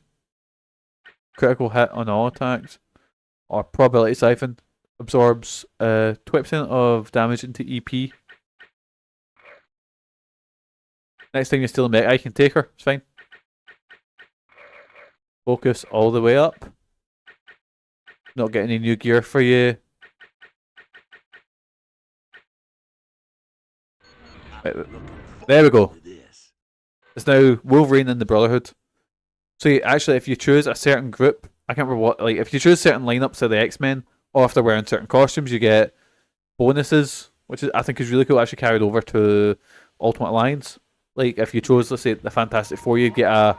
Critical hit on all attacks. Or probability siphon. Absorbs 20% of damage into EP. Next time you steal a mech, I can take her. It's fine. Focus all the way up. Not getting any new gear for you. Right, there we go. It's now Wolverine and the Brotherhood. So actually, if you choose a certain group, I can't remember what, like, if you choose certain lineups of the X-Men, or if they're wearing certain costumes, you get bonuses, which I think is really cool. Actually carried over to Ultimate Alliance. Like, if you chose, let's say, the Fantastic Four, you'd get a...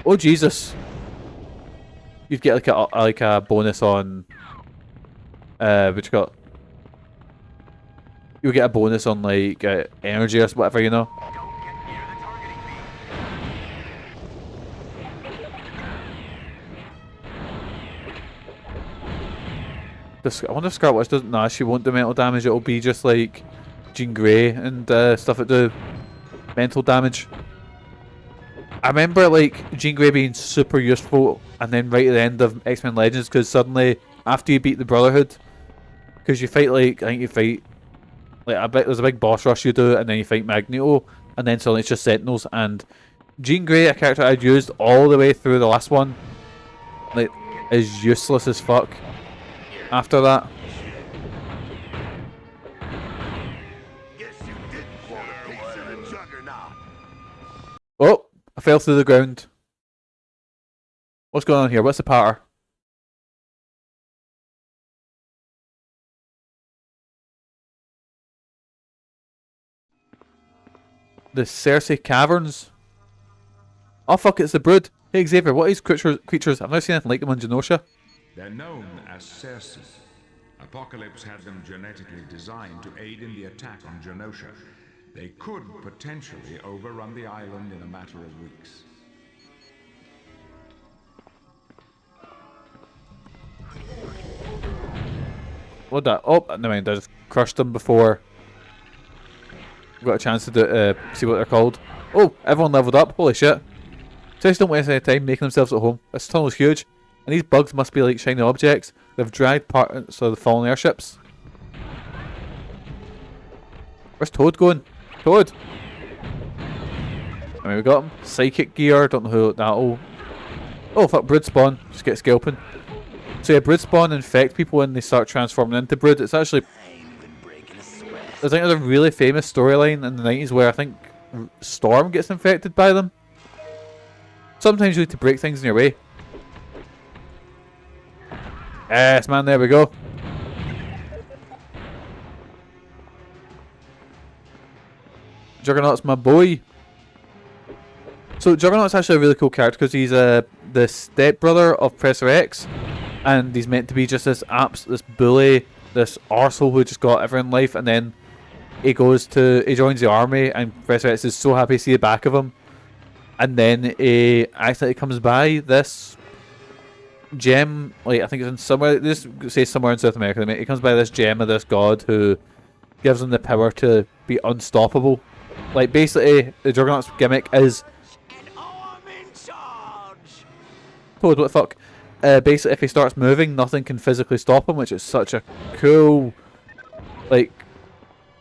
Oh, Jesus. You'd get like a bonus on... what you got? You would get a bonus on, like, energy or whatever, you know? I wonder if Scarlet Witch doesn't... Nah, she won't do mental damage. It'll be just, like... Jean Grey and stuff that do mental damage. I remember like Jean Grey being super useful, and then right at the end of X-Men Legends, because suddenly after you beat the Brotherhood, because you fight like, I think you fight like, I bet there's a big boss rush you do, and then you fight Magneto, and then suddenly it's just Sentinels, and Jean Grey, a character I'd used all the way through the last one, like, is useless as fuck after that. Oh, I fell through the ground. What's going on here? What's the patter? The Cersei Caverns? Oh fuck, it's the Brood. Hey Xavier, what are these creatures? I've never seen anything like them on Genosha. They're known as Cersei. Apocalypse had them genetically designed to aid in the attack on Genosha. They could potentially overrun the island in a matter of weeks. What that? Oh, never mind. I just crushed them before. Got a chance to do, see what they're called. Oh, everyone leveled up. Holy shit. Just don't waste any time making themselves at home. This tunnel's huge. And these bugs must be like shiny objects. They've dragged parts of the fallen airships. Where's Toad going? Toad! I mean, we got him. Psychic gear. Don't know who that'll... Oh, fuck. Brood spawn. Just get scalping. So yeah, Brood spawn infect people when they start transforming into Brood. It's actually... I think there's a really famous storyline in the 90s where I think Storm gets infected by them. Sometimes you need to break things in your way. Yes, man, there we go. Juggernaut's my boy. So Juggernaut's actually a really cool character because he's the stepbrother of Professor X, and he's meant to be just this this bully, this arsehole who just got everyone in life, and then he joins the army, and Professor X is so happy to see the back of him, and then he accidentally comes by this gem, like I think it's in somewhere, just say somewhere in South America. He comes by this gem of this god who gives him the power to be unstoppable. Like basically, the Juggernaut's gimmick is. Toad, what the fuck? Basically, if he starts moving, nothing can physically stop him, which is such a cool, like,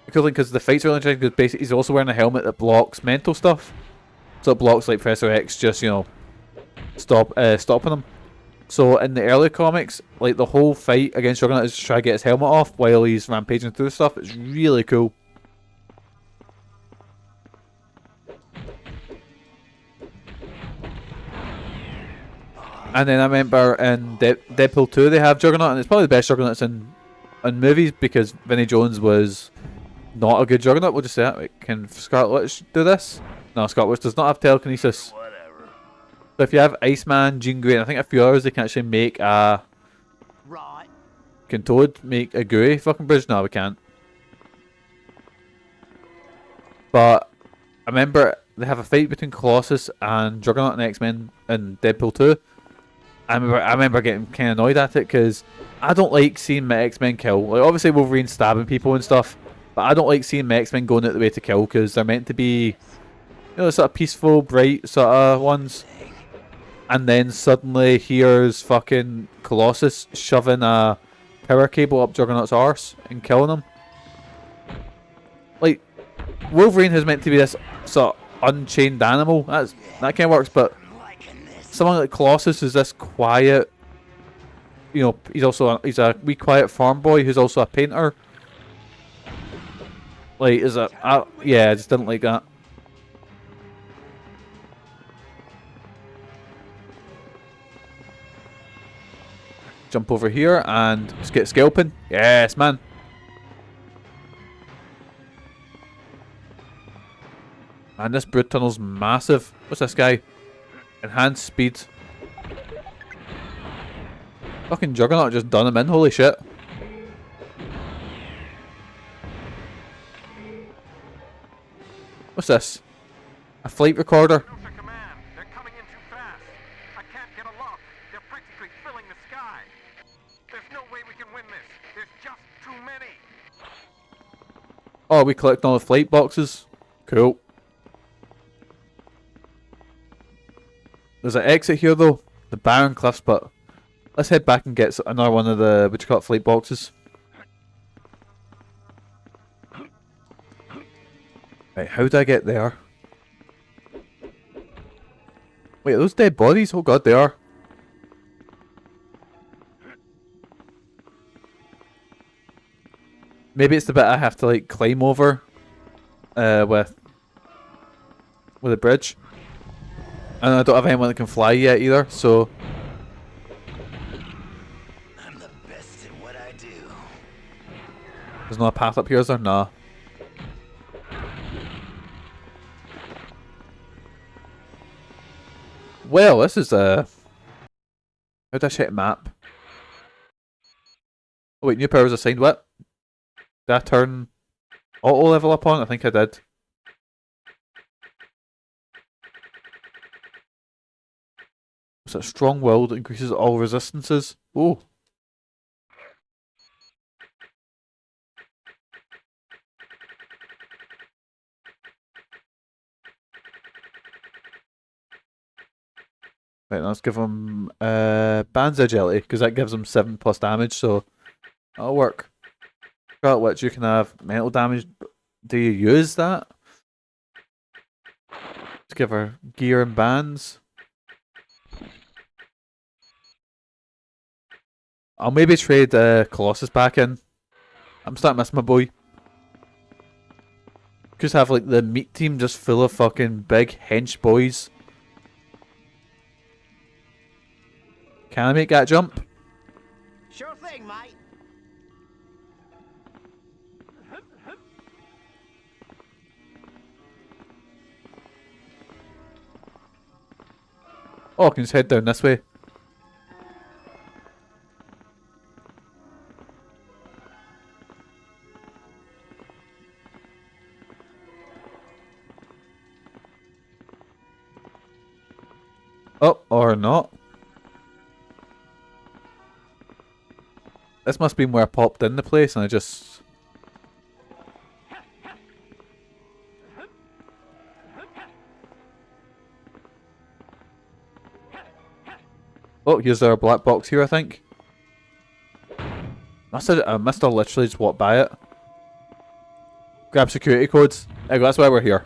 cool thing because the fights are really interesting. Because basically, he's also wearing a helmet that blocks mental stuff, so it blocks like Professor X, just stopping him. So in the early comics, like the whole fight against Juggernaut is to try to get his helmet off while he's rampaging through stuff. It's really cool. And then I remember in Deadpool 2 they have Juggernaut, and it's probably the best Juggernauts in movies because Vinnie Jones was not a good Juggernaut. We'll just say that. Wait, can Scarlet Witch do this? No, Scarlet Witch does not have telekinesis. So if you have Iceman, Jean Grey, and I think a few others, they can actually make a... Right. Can Toad make a gooey fucking bridge? No, we can't. But I remember they have a fight between Colossus and Juggernaut and X-Men in Deadpool 2. I remember getting kind of annoyed at it because I don't like seeing my X-Men kill. Like obviously Wolverine stabbing people and stuff, but I don't like seeing my X-Men going out the way to kill because they're meant to be, sort of peaceful, bright sort of ones. And then suddenly here's fucking Colossus shoving a power cable up Juggernaut's arse and killing him. Like Wolverine is meant to be this sort of unchained animal. That kind of works, but someone like Colossus is this quiet, he's a wee quiet farm boy who's also a painter. Like, yeah, I just didn't like that. Jump over here and just get scalping. Yes, man. Man, this brute tunnel's massive. What's this guy? Enhanced speed. Fucking Juggernaut just done him in, holy shit. What's this? A flight recorder. They're coming in too fast. I can't get a lock. They're practically filling the sky. There's no way we can win this. There's just too many. Oh, we collected all the flight boxes. Cool. There's an exit here though, the barren cliffs, but let's head back and get another one of the flight boxes. Right, how do I get there? Wait, are those dead bodies? Oh god, they are. Maybe it's the bit I have to like climb over with a bridge. And I don't have anyone that can fly yet either, so... I'm the best at what I do. There's not a path up here, is there? Nah. Well, this is a... How do I check map? Oh wait, new powers assigned. What? Did I turn auto level up on? I think I did. It's a strong will that increases all resistances. Oh. Right, let's give him Band's agility, because that gives him 7+ damage, so that'll work. Scarlet Witch, you can have mental damage. Do you use that? Let's give her gear and bands. I'll maybe trade Colossus back in. I'm starting to miss my boy. Just have like the meat team just full of fucking big hench boys. Can I make that jump? Sure thing, mate. Oh, I can just head down this way. Oh, or not. This must be where I popped in the place and I just... Oh, here's our black box here, I think. Must have literally just walked by it. Grab security codes. There you go, that's why we're here.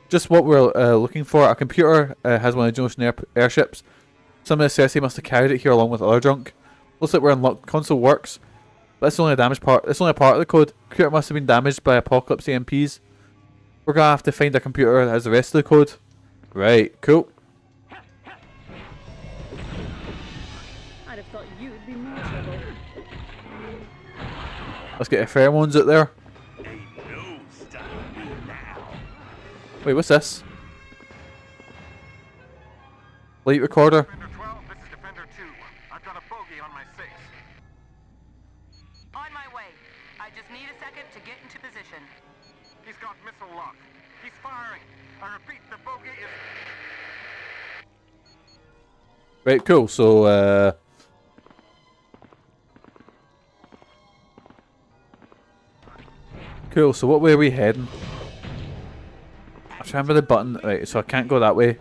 Just what we're looking for. Our computer has one of the Genosha airships. Some of the Cersei must have carried it here along with other junk. Looks like we're unlocked. Console works. But that's only a damaged part. It's only a part of the code. Computer must have been damaged by Apocalypse EMPs. We're gonna have to find a computer that has the rest of the code. Right, cool. I'd have thought you'd be more trouble. Let's get our pheromones out there. Wait, what's this? Light recorder. Defender 12, this is Defender 2. I've got a bogey on my 6. On my way. I just need a second to get into position. He's got missile lock. He's firing. I repeat, the bogey is... Right, cool. So, cool. So what way are we heading? I try to remember the button. Right, so I can't go that way.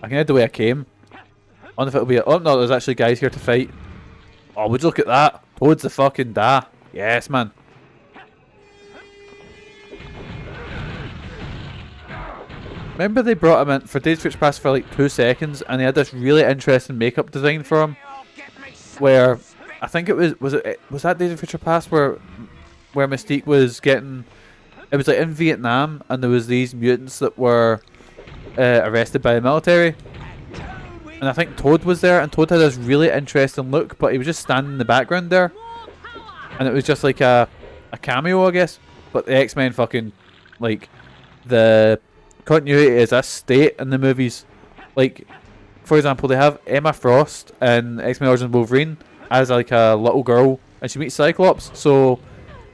I can head the way I came. I wonder if it'll be oh no, there's actually guys here to fight. Oh, would you look at that? Toad's the fucking da. Yes, man. Remember they brought him in for Days of Future Past for like 2 seconds and they had this really interesting makeup design for him. Where I think it was that Days of Future Past where Mystique was getting, it was like in Vietnam and there was these mutants that were arrested by the military, and I think Toad was there, and Toad had this really interesting look, but he was just standing in the background there, and it was just like a cameo, I guess. But the X-Men fucking, like, the continuity is a state in the movies. Like, for example, they have Emma Frost in X-Men Origins Wolverine as like a little girl, and she meets Cyclops. So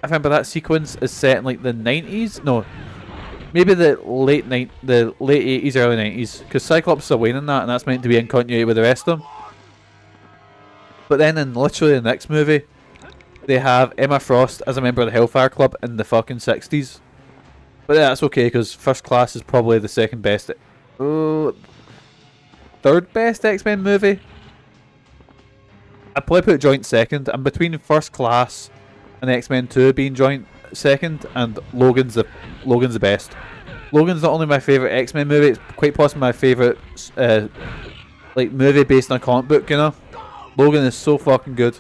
I remember that sequence is set in like the 90s. No, maybe the late 80s, early 90s, because Cyclops is away in that, and that's meant to be in continuity with the rest of them. But then in literally the next movie, they have Emma Frost as a member of the Hellfire Club in the fucking 60s. But yeah, that's okay, because First Class is probably the second best, third best X-Men movie. I'd probably put joint second. I'm between First Class and X-Men 2 being joint second, and Logan's the best. Logan's not only my favourite X-Men movie, it's quite possibly my favourite like movie based on a comic book, you know? Logan is so fucking good.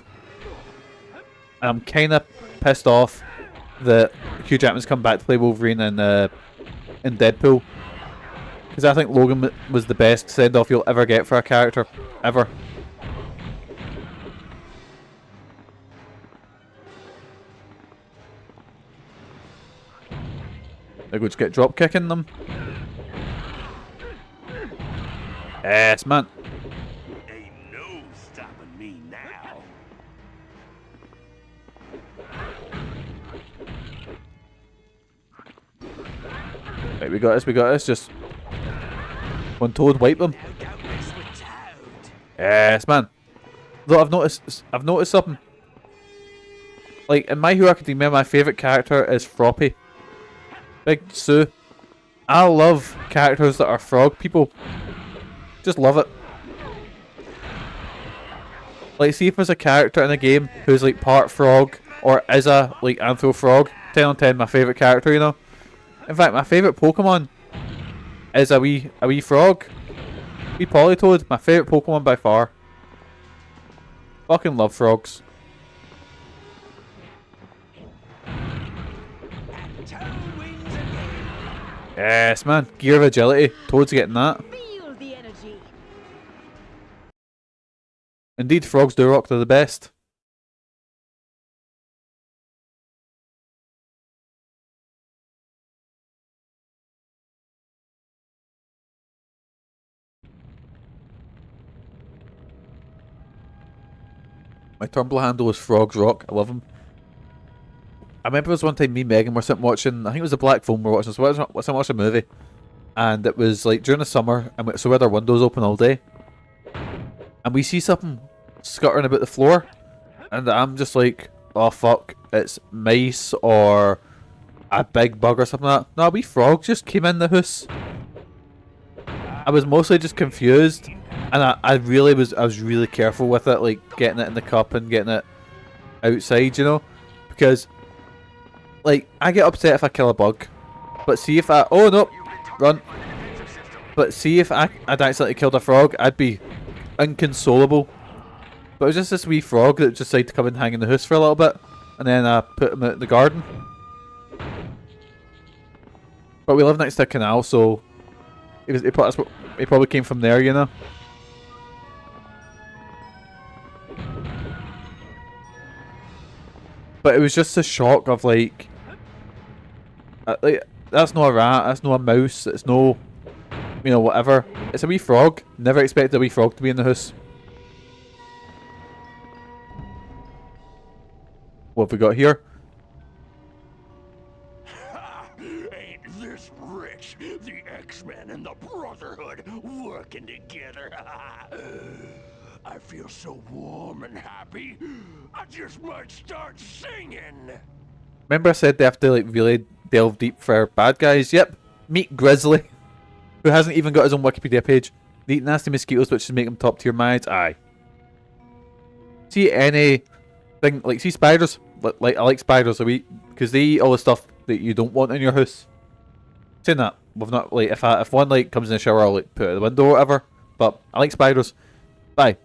And I'm kinda pissed off that Hugh Jackman's come back to play Wolverine in Deadpool. Because I think Logan was the best send-off you'll ever get for a character. Ever. They go to get drop kicking them. Yes, man. Ain't no stopping me now. Right, we got this. Just one Toad wipe them. Yes, man. Though I've noticed something. Like in My Hero Academia, my favourite character is Froppy. Big Sue. I love characters that are frog people. Just love it. Like, see if there's a character in a game who's like part frog or is a like anthro frog. 10 on 10, my favourite character, you know. In fact, my favourite Pokemon is a wee frog. Wee Politoed, my favourite Pokemon by far. Fucking love frogs. Yes, man. Gear of agility. Toad's getting that. Feel the energy. Indeed, frogs do rock. They're the best. My tumble handle is Frog's Rock. I love him. I remember there was one time me and Megan were sitting watching, I think it was a Black Phone we were watching, so we were watching a movie. And it was like during the summer, and so we had our windows open all day. And we see something scuttering about the floor. And I'm just like, oh fuck, it's mice or a big bug or something like that. No, a wee frog just came in the house. I was mostly just confused. And I was really careful with it, like getting it in the cup and getting it outside, you know? Because, like, I get upset if I kill a bug. But see if I... Oh, no! Run! But see if I'd accidentally killed a frog, I'd be inconsolable. But it was just this wee frog that just decided to come and hang in the house for a little bit. And then I put him out in the garden. But we live next to a canal, so... He probably came from there, you know? But it was just a shock of like that's not a rat, that's not a mouse, it's no, you know, whatever. It's a wee frog. Never expected a wee frog to be in the house. What have we got here? Ain't this rich? The X-Men and the Brotherhood working together. I feel so warm and happy. I just might start singing. Remember I said they have to like really delve deep for bad guys? Yep. Meet Grizzly, who hasn't even got his own Wikipedia page. They eat nasty mosquitoes, which should make them top tier mites. Aye. See any thing like see spiders? Like I like spiders a wee because they eat all the stuff that you don't want in your house. Saying that, we've not like if one like comes in the shower, I'll like put it out the window or whatever. But I like spiders. Bye.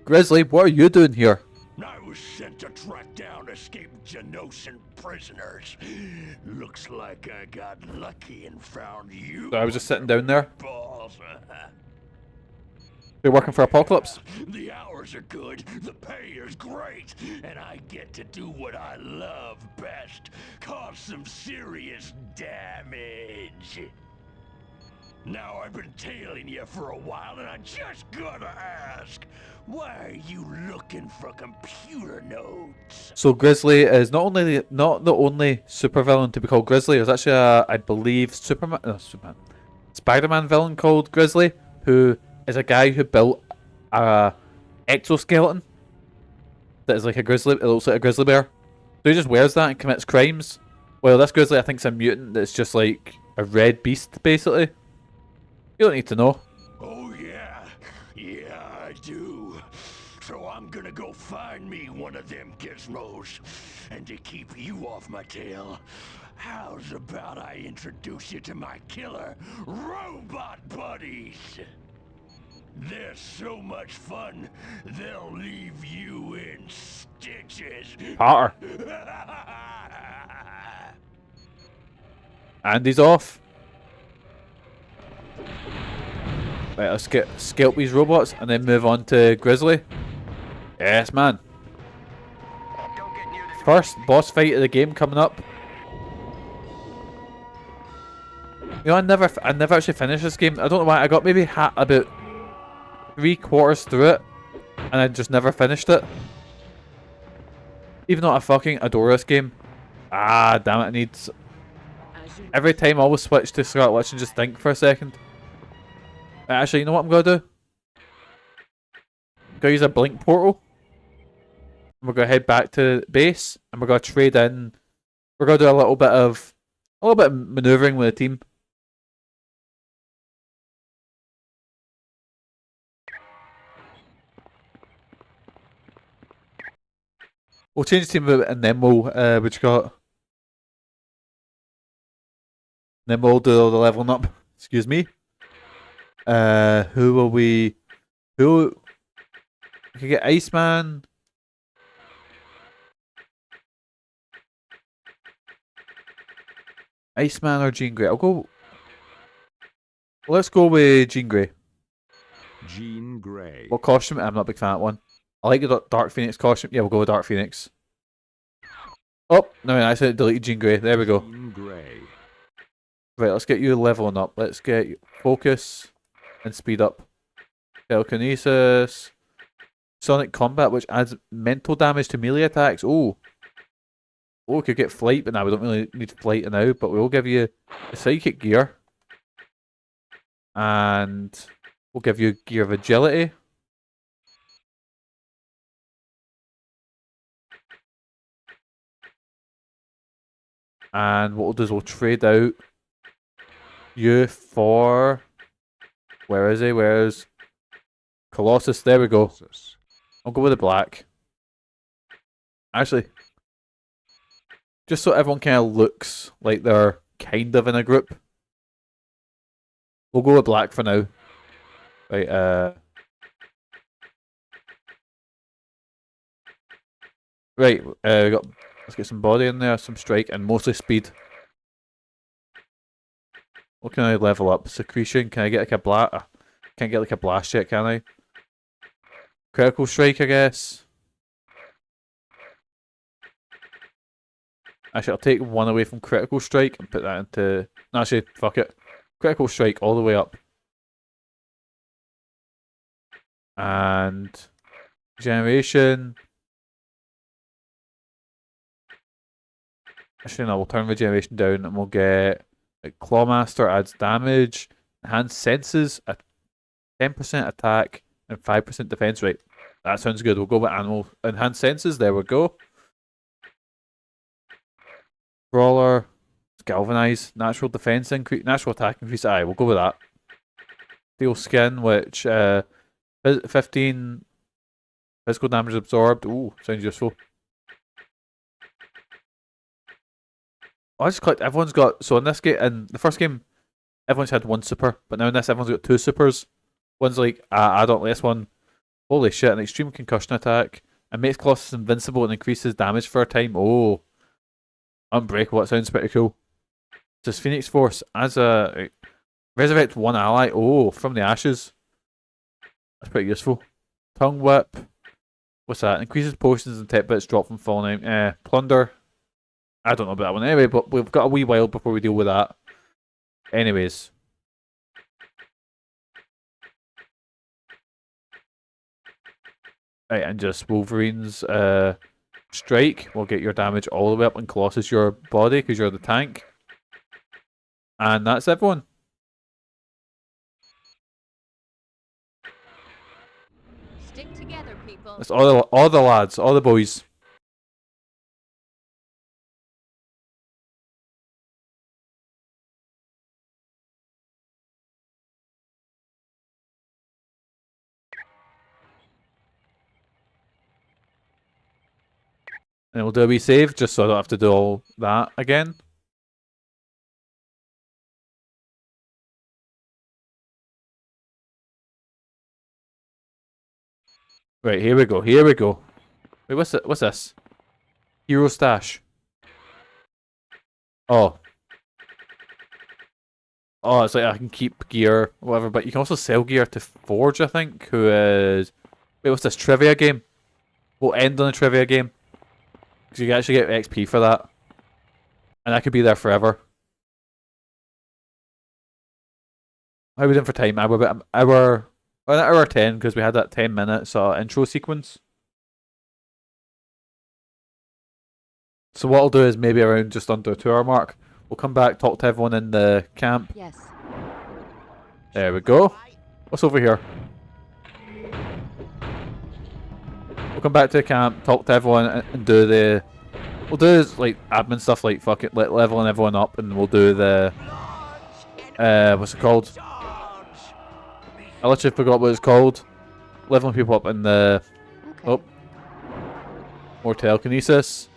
Grizzly, what are you doing here? I was sent to track down escaped Genoshan prisoners. Looks like I got lucky and found you. So I was just sitting down there. Balls. You're working for Apocalypse? The hours are good, the pay is great, and I get to do what I love best. Cause some serious damage. Now I've been tailing you for a while, and I just gotta ask, why are you looking for computer nodes? So Grizzly is not the only supervillain to be called Grizzly. There's actually a, I believe, Spider-Man villain called Grizzly, who is a guy who built a exoskeleton that is like a grizzly. It looks like a grizzly bear. So he just wears that and commits crimes. Well, this Grizzly I think is a mutant that's just like a red beast, basically. You don't need to know. Oh yeah, I do. So I'm gonna go find me one of them gizmos. And to keep you off my tail, how's about I introduce you to my killer robot buddies? They're so much fun, they'll leave you in stitches. Potter. And he's off. Right, let's scalp these robots and then move on to Grizzly. Yes, man. First boss fight of the game coming up. You know, I never actually finished this game. I don't know why. I got maybe about 3/4 through it, and I just never finished it. Even though I fucking adore this game. Ah, damn it! I need. Every time I always switch to Scarlet Witch and just think for a second. Actually, you know what I'm gonna do? I'm gonna use a blink portal. And we're gonna head back to base, and we're gonna trade in. We're gonna do a little bit of maneuvering with the team. We'll change the team a bit, and then we'll what you got? Then we'll do all the leveling up. Excuse me. Who will we? Who? We could get Iceman. Iceman or Jean Grey? I'll go. Let's go with Jean Grey. Jean Grey. What costume? I'm not a big fan of that one. I like the Dark Phoenix costume. Yeah, we'll go with Dark Phoenix. Oh, no, I said deleted Jean Grey. There we go. Jean Grey. Right, let's get you leveling up. Let's get focus and speed up. Telekinesis. Sonic Combat, which adds mental damage to melee attacks. Oh, we could get flight, but now we don't really need flight now. But we will give you the psychic gear, and we'll give you gear of agility. And what we'll do is we'll trade out you for... Where is he? Where's Colossus? There we go. I'll go with the black. Actually, just so everyone kind of looks like they're kind of in a group, we'll go with black for now. Right, right, we got... Let's get some body in there, some strike, and mostly speed. What can I level up? Secretion. Can I get like a blast? Can't get like a blast yet, can I? Critical strike, I guess. Actually, I'll take one away from critical strike and put that into... No, actually, fuck it. Critical strike all the way up. And... Regeneration. Actually, no, we'll turn regeneration down and we'll get... Like, Clawmaster adds damage. Enhanced senses, a 10% attack, and 5% defense rate. That sounds good. We'll go with animal. Enhanced senses, there we go. Brawler, galvanize, natural defense increase, natural attack increase. Aye, we'll go with that. Steel skin, which 15 physical damage absorbed. Ooh, sounds useful. I just clicked. Everyone's got... So in this game, in the first game, everyone's had one super, but now in this, everyone's got two supers. One's like, I don't like this one. Holy shit, an extreme concussion attack. And makes Colossus invincible and increases damage for a time. Oh. Unbreakable, that sounds pretty cool. Says Phoenix Force as a... Resurrect one ally. Oh, from the ashes. That's pretty useful. Tongue Whip. What's that? Increases potions and tech bits drop from falling out. Plunder. I don't know about that one anyway, but we've got a wee while before we deal with that. Anyways. Right, and just Wolverine's strike will get your damage all the way up and Colossus your body because you're the tank. And that's everyone. Stick together, people. That's all the lads, all the boys. And we'll do a wee save just so I don't have to do all that again. Right, here we go, here we go. Wait, what's it? What's this? Hero stash. Oh. Oh, it's like I can keep gear, whatever, but you can also sell gear to Forge, I think, who is... Wait, what's this? Trivia game? We'll end on a trivia game. Because you can actually get XP for that. And that could be there forever. How are we doing for time? An hour 10, because we had that 10-minute intro sequence. So what I'll do is maybe around just under a 2-hour mark, we'll come back, talk to everyone in the camp. Yes. There we go. What's over here? We'll come back to the camp, talk to everyone, and do the... We'll do like admin stuff, like fuck it, leveling everyone up, and we'll do the... what's it called? I literally forgot what it's called. Leveling people up in the... Okay. Oh. More telekinesis.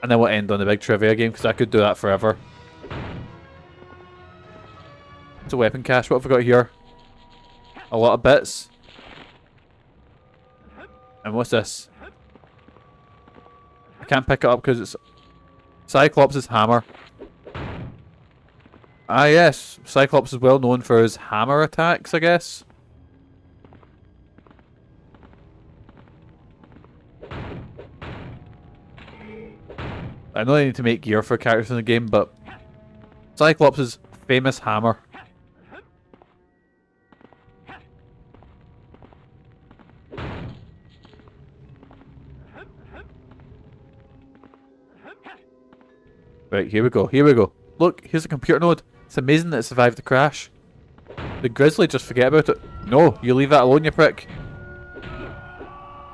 And then we'll end on the big trivia game, because I could do that forever. It's a weapon cache. What have we got here? A lot of bits. And what's this? I can't pick it up because it's Cyclops' hammer. Ah yes, Cyclops is well known for his hammer attacks, I guess. I know they need to make gear for characters in the game, but Cyclops' famous hammer. Right, here we go. Here we go. Look, here's a computer node. It's amazing that it survived the crash. The Grizzly, just forget about it. No, you leave that alone, you prick.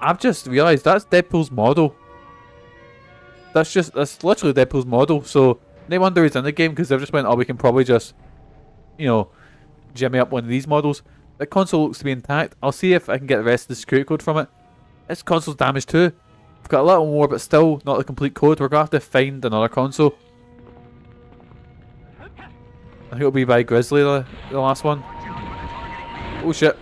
I've just realised that's Deadpool's model. That's literally Deadpool's model. So, no wonder he's in the game, because they've just went, oh, we can probably just, you know, jimmy up one of these models. The console looks to be intact. I'll see if I can get the rest of the security code from it. This console's damaged too. I've got a little more, but still not the complete code. We're going to have to find another console. I think it'll be by Grizzly, the last one. Oh shit.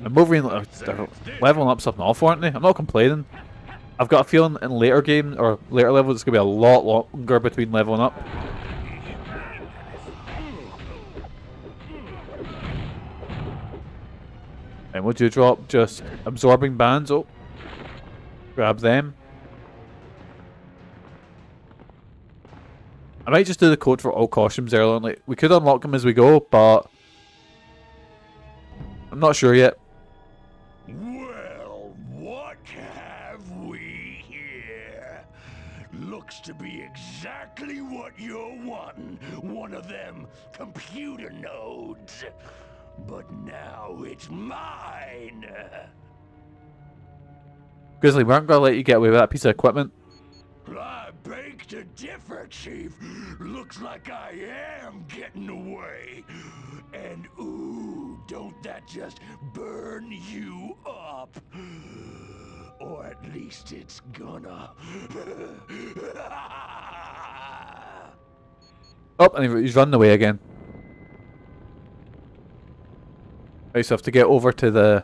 I'm moving, they're leveling up something awful, aren't they? I'm not complaining. I've got a feeling in later games, or later levels, it's going to be a lot longer between leveling up. And would you drop just absorbing bands? Oh. Grab them. I might just do the code for all costumes earlier. Like, we could unlock them as we go, but I'm not sure yet. Well, what have we here? Looks to be exactly what you're wanting. One of them computer nodes. But now it's mine. Grizzly, we aren't going to let you get away with that piece of equipment. I beg to differ, Chief. Looks like I am getting away. And ooh, don't that just burn you up? Or at least it's gonna. Oh, and he's running away again. Right, so I have to get over to the...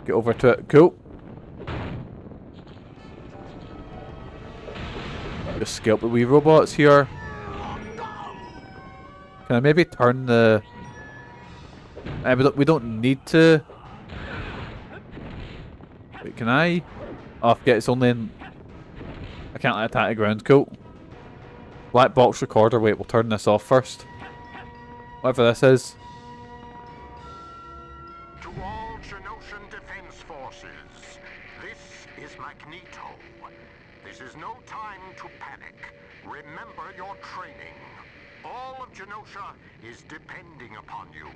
Get over to it. Cool. Just scalp the wee robots here. Can I maybe turn the... we don't need to... Wait, can I? Oh, I forget it's only in... I can't let it attack the ground. Cool. Black box recorder. Wait, we'll turn this off first. Whatever this is. To all Genoshan Defense Forces, this is Magneto. This is no time to panic. Remember your training. All of Genosha is depending upon you.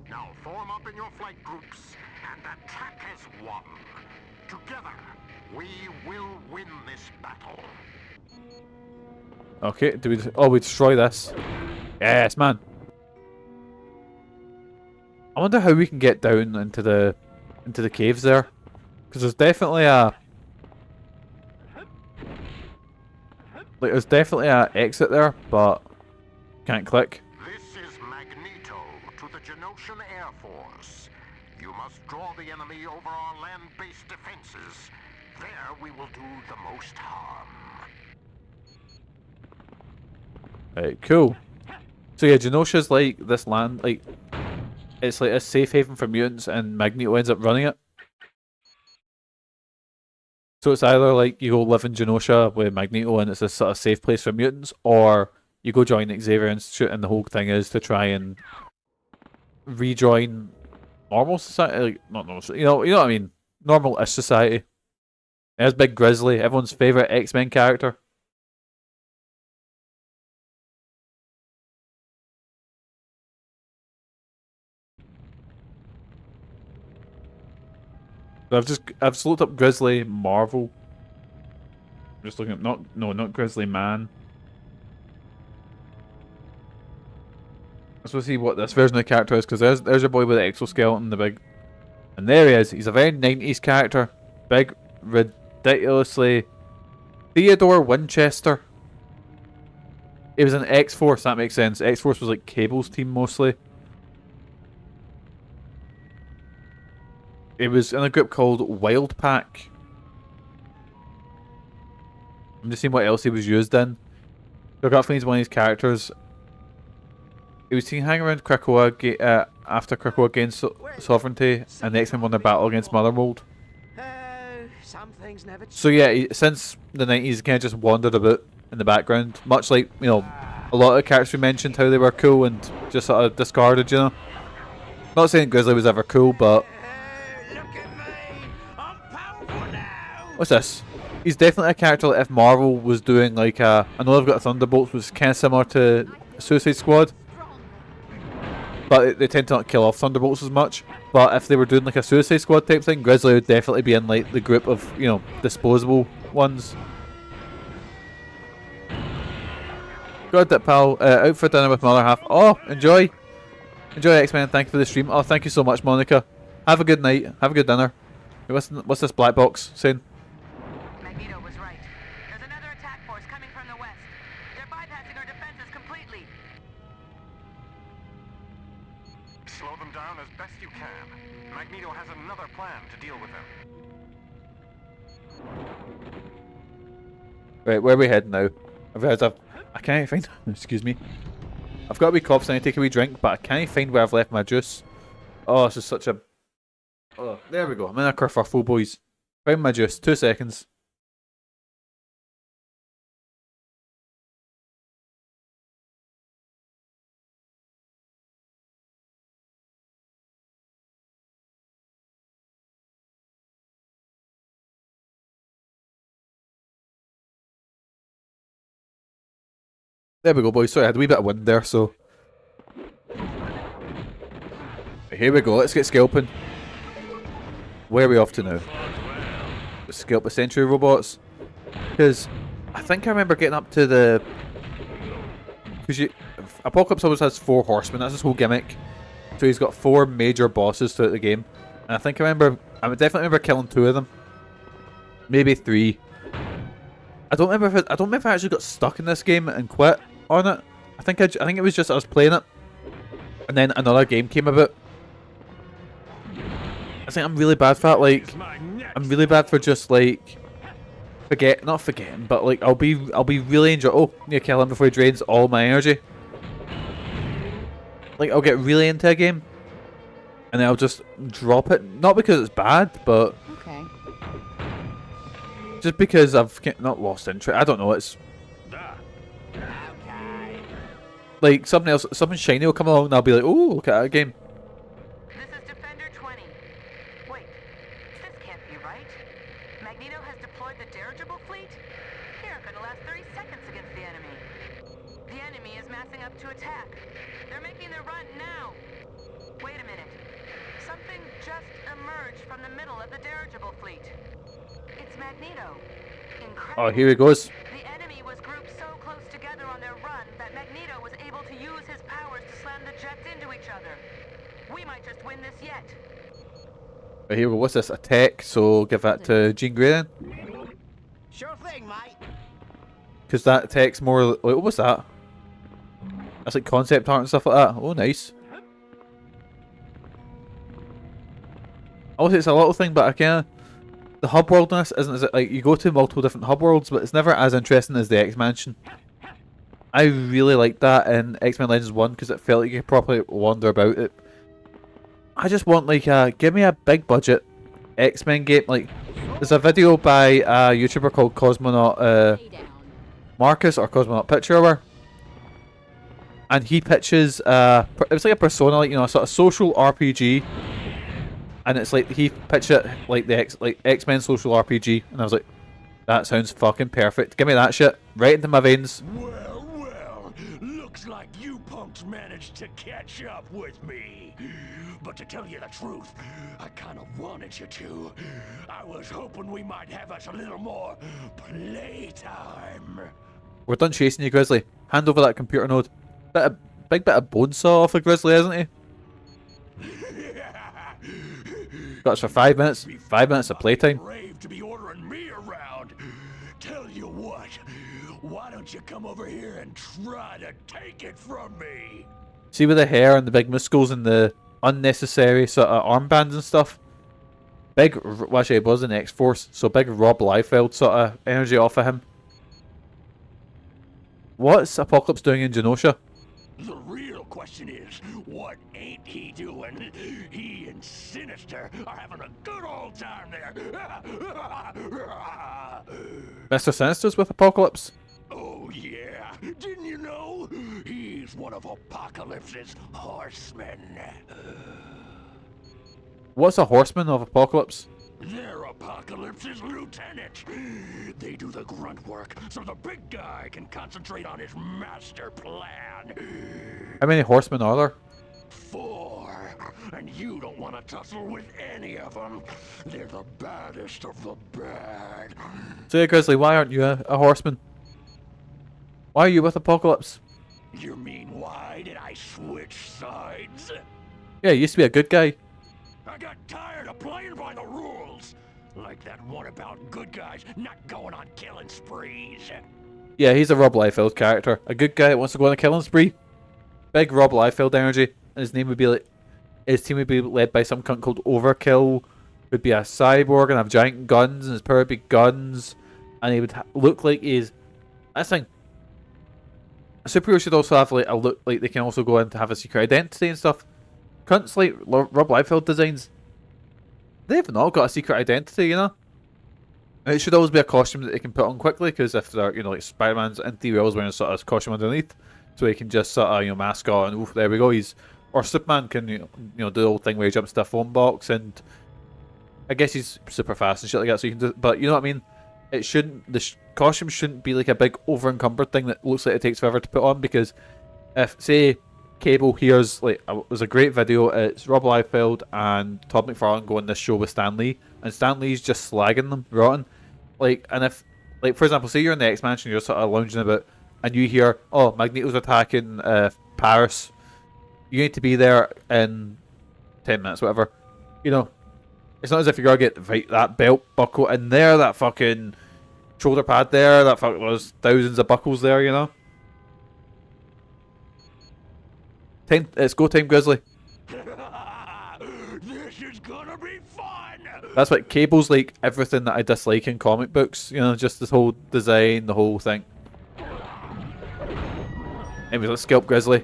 Now form up in your flight groups and attack as one. Together, we will win this battle. Okay, do we... Oh, we destroy this. Yes, man. I wonder how we can get down into the caves there. Because there's definitely a... Like, there's definitely an exit there, but can't click. This is Magneto to the Genoshan Air Force. You must draw the enemy over our land-based defenses. There we will do the most harm. Right, cool. So yeah, Genosha's like this land, like, it's like a safe haven for mutants, and Magneto ends up running it. So it's either like you go live in Genosha with Magneto and it's a sort of safe place for mutants, or you go join the Xavier Institute and the whole thing is to try and rejoin normal society, like, not normal, you know what I mean, normal-ish society. There's Big Grizzly, everyone's favourite X-Men character. So I've just looked up Grizzly Marvel. I'm just looking at not Grizzly Man. Let's see what this version of the character is, because there's your boy with the exoskeleton, the big, and there he is. He's a very 90s character, big, ridiculously. Theodore Winchester. He was in X-Force. That makes sense. X-Force was like Cable's team mostly. It was in a group called Wild Pack. I'm just seeing what else he was used in. So I got feeling he's one of these characters. He was seen hanging around Krakoa after Krakoa gained sovereignty, and the X-Men won their battle against Mother Mold. So yeah, since the 90s, he kind of just wandered about in the background, much like, you know, a lot of the characters we mentioned, how they were cool and just sort of discarded, you know. Not saying Grizzly was ever cool, but What's this? He's definitely a character that if Marvel was doing like a... I know they've got Thunderbolts, which is kind of similar to Suicide Squad. But they tend to not kill off Thunderbolts as much. But if they were doing like a Suicide Squad type thing, Grizzly would definitely be in like the group of, you know, disposable ones. Got it, pal. Out for dinner with my other half. Oh, enjoy. Enjoy X-Men. Thank you for the stream. Oh, thank you so much, Monica. Have a good night. Have a good dinner. What's this black box saying? Magneto was right. There's another attack force coming from the west. They're bypassing our defenses completely. Slow them down as best you can. Magneto has another plan to deal with them. Right, where are we heading now? I can't find... Excuse me. I've got a wee cough, so I need to take a wee drink, but I can't find where I've left my juice. Oh, this is such a... Oh, there we go. I'm in a kerfuffle, boys. Found my juice. 2 seconds. There we go, boys. Sorry, I had a wee bit of wind there, so... Here we go. Let's get scalping. Where are we off to now? Let's scalp the Sentry robots. Because I think I remember getting up to the... Because Apocalypse always has 4 horsemen. That's his whole gimmick. So he's got 4 major bosses throughout the game. And I think I definitely remember killing 2 of them. Maybe 3. I don't remember if I actually got stuck in this game and quit on it. I think it was just I was playing it, and then another game came about. I think I'm really bad for that. Like, I'm really bad for just like not forgetting, but like I'll be really enjoying. Oh, need to kill him before he drains all my energy. Like I'll get really into a game, and then I'll just drop it. Not because it's bad, but okay. Just because I've not lost interest. I don't know. It's like something shiny will come along, and I'll be like, "Oh, look at that game." This is Defender 20. Wait, this can't be right. Magneto has deployed the dirigible fleet? They aren't going to last 30 seconds against the enemy. The enemy is massing up to attack. They're making their run now. Wait a minute. Something just emerged from the middle of the dirigible fleet. It's Magneto. Incredible. Oh, here he goes. The enemy was grouped so close together on their run that Magneto was able to use his powers to slam the jets into each other. We might just win this yet. Right, here we go. What's this? Attack. So give that to Jean Grey then. Sure thing, mate. Because that attack's more. Wait, what was that? That's like concept art and stuff like that. Oh, nice. Obviously, it's a little thing, but I kind of. The hub world in this isn't as like you go to multiple different hub worlds, but it's never as interesting as the X-Mansion. I really liked that in X-Men Legends 1 because it felt like you could properly wander about it. I just want like give me a big budget X-Men game. Like there's a video by a YouTuber called Cosmonaut Marcus or Cosmonaut Picture Hour, and he pitches it was like a Persona, like, you know, a sort of social RPG. And it's like he pitched it like the X-Men social RPG, and I was like, that sounds fucking perfect. Give me that shit right into my veins. Well, looks like you punks managed to catch up with me. But to tell you the truth, I kind of wanted you to. I was hoping we might have us a little more playtime. We're done chasing you, Grizzly. Hand over that computer node. Big bit of bone saw off of Grizzly, isn't he? Got us for 5 minutes. 5 minutes of playtime. Brave to be ordering me around. Tell you what, why don't you come over here and try to take it from me? See with the hair and the big muscles and the unnecessary sort of armbands and stuff. Big, well, actually it was in X-Force, so big Rob Liefeld sort of energy off of him. What's Apocalypse doing in Genosha? The real question is, what ain't he doing? He and Sinister are having a good old time there. Mr. Sinister's with Apocalypse? Oh yeah, didn't you know? He's one of Apocalypse's horsemen. What's a horseman of Apocalypse? They're Apocalypse's lieutenant. They do the grunt work so the big guy can concentrate on his master plan. How many horsemen are there? 4. And you don't want to tussle with any of them. They're the baddest of the bad. So yeah, Grizzly, why aren't you a horseman? Why are you with Apocalypse? You mean why did I switch sides? Yeah, you used to be a good guy. I got tired of playing by the rules. Like that one about good guys not going on killing sprees. Yeah, he's a Rob Liefeld character. A good guy that wants to go on a killing spree. Big Rob Liefeld energy. And his name would be like... His team would be led by some cunt called Overkill. Would be a cyborg and have giant guns. And his power would be guns. And he would look like he's... That's the thing. A superhero should also have like a look like they can also go in to have a secret identity and stuff. Cunts like Rob Liefeld designs, they've not got a secret identity, you know? And it should always be a costume that they can put on quickly, because if they're, you know, like Spider-Man's in theory always wearing a sort of costume underneath, so he can just sort of, you know, mask on, and oof, there we go, or Superman can, you know, do the old thing where he jumps to a phone box, and I guess he's super fast and shit like that, so you can do, but you know what I mean? It shouldn't, the costume shouldn't be like a big over-encumbered thing that looks like it takes forever to put on, because if, say, Cable here's like there's a great video. It's Rob Liefeld and Todd McFarlane going this show with Stan Lee, and Stan Lee's just slagging them rotten. Like, and if, like, for example, say you're in the X-Mansion, you're sort of lounging about, and you hear, oh, Magneto's attacking Paris. You need to be there in 10 minutes, whatever. You know, it's not as if you're gonna get right, that belt buckle in there, that fucking shoulder pad there, that fuck, there's thousands of buckles there, you know. It's go time, Grizzly. This is gonna be fun. That's what Cable's like everything that I dislike in comic books. You know, just this whole design, the whole thing. Anyways, let's scalp Grizzly.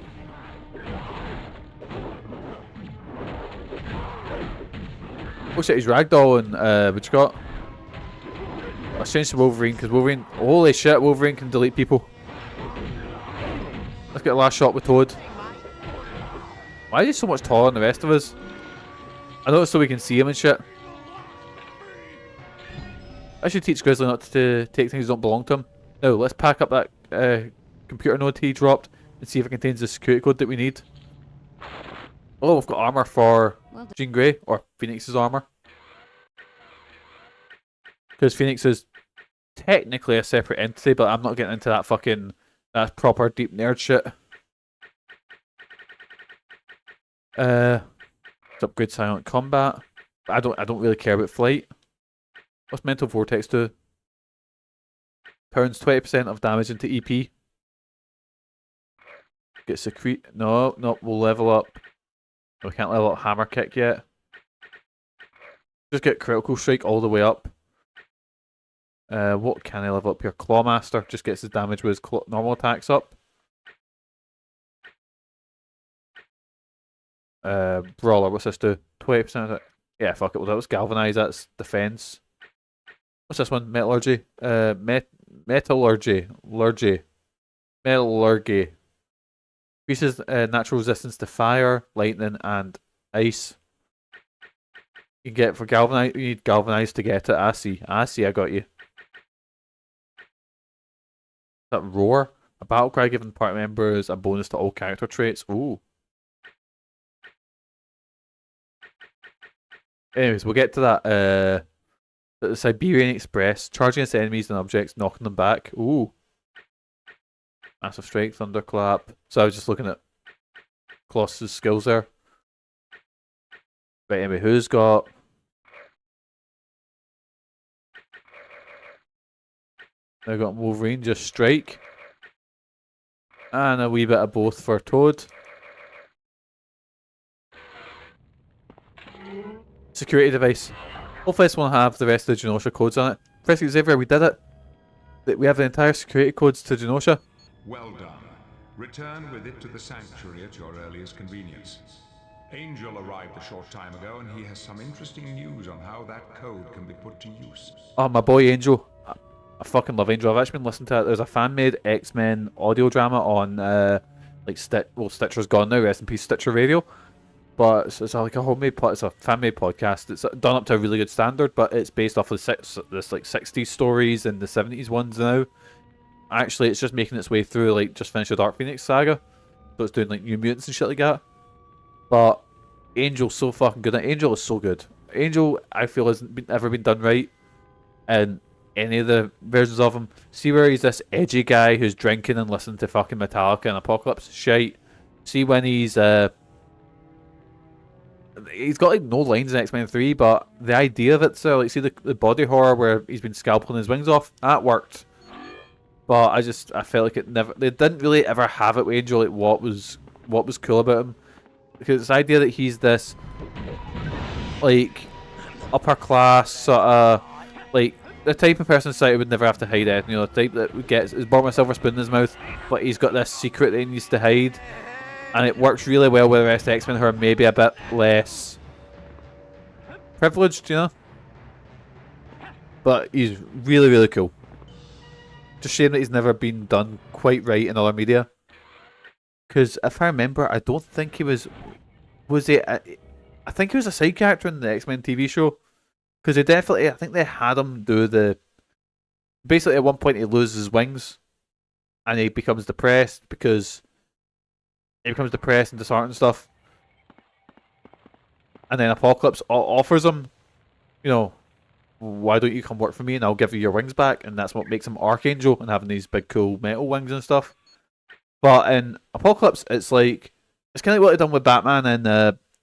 Oh shit, he's ragdoll and what you got? Let's change to Wolverine, because Wolverine, holy shit, Wolverine can delete people. Let's get a last shot with Toad. Why is he so much taller than the rest of us? I know it's so we can see him and shit. I should teach Grizzly not to take things that don't belong to him. Now, let's pack up that computer node he dropped and see if it contains the security code that we need. Oh, we've got armor for Jean Grey, or Phoenix's armor. Because Phoenix is technically a separate entity, but I'm not getting into that fucking, that proper deep nerd shit. Let's upgrade silent combat. I don't really care about flight. What's mental vortex do? Pounds 20% of damage into EP. Get secrete. No, we'll level up. We can't level up hammer kick yet. Just get critical strike all the way up. What can I level up here? Clawmaster just gets his damage with his normal attacks up. Brawler, what's this do? 20% of it. Yeah, fuck it. Well, that was Galvanize. That's defense. What's this one? Metallurgy. Metallurgy. Metallurgy. Increases natural resistance to fire, lightning, and ice. You can get for Galvanize. You need Galvanize to get it. I see. I got you. That Roar. A battle cry given party members a bonus to all character traits. Ooh. Anyways, we'll get to that. The Siberian Express. Charging its enemies and objects, knocking them back. Ooh. Massive Strike, Thunderclap. So I was just looking at Colossus' skills there. Right, anyway, who's got... I've got Wolverine, just Strike. And a wee bit of both for Toad. Security device. Hopefully this won't have the rest of the Genosha codes on it. Press Xavier, we did it. We have the entire security codes to Genosha. Well done. Return with it to the sanctuary at your earliest convenience. Angel arrived a short time ago, and he has some interesting news on how that code can be put to use. Oh, my boy Angel. I fucking love Angel. I've actually been listening to it. There's a fan-made X-Men audio drama on, like, Stitcher's gone now, rest in peace, Stitcher Radio. but it's like a it's a fan-made podcast. It's done up to a really good standard, but it's based off of this like 60s stories and the 70s ones now. Actually, it's just making its way through, like, just finished the Dark Phoenix saga, so it's doing like New Mutants and shit like that. But Angel's so fucking good. Angel is so good. Angel, I feel, hasn't ever been done right in any of the versions of him. See where he's this edgy guy who's drinking and listening to fucking Metallica and Apocalypse shite. See when he's got like no lines in X-Men 3, but the idea of it, so like, see the body horror where he's been scalping his wings off, that worked. But I felt like they didn't really ever have it with Angel, like what was cool about him. Because it's the idea that he's this like upper class sort of like the type of person society would never have to hide it. You know, the type that is born with a silver spoon in his mouth, but he's got this secret that he needs to hide. And it works really well with the rest of X-Men who are maybe a bit less privileged, you know? But he's really, really cool. Just shame that he's never been done quite right in other media. Because if I remember, I don't think he was he? I think he was a side character in the X-Men TV show. Because I think they had him do basically at one point he loses his wings. And he becomes depressed because he becomes depressed and disheartened and stuff. And then Apocalypse offers him, you know, why don't you come work for me and I'll give you your wings back? And that's what makes him Archangel and having these big cool metal wings and stuff. But in Apocalypse, it's like, it's kind of what they've done with Batman and,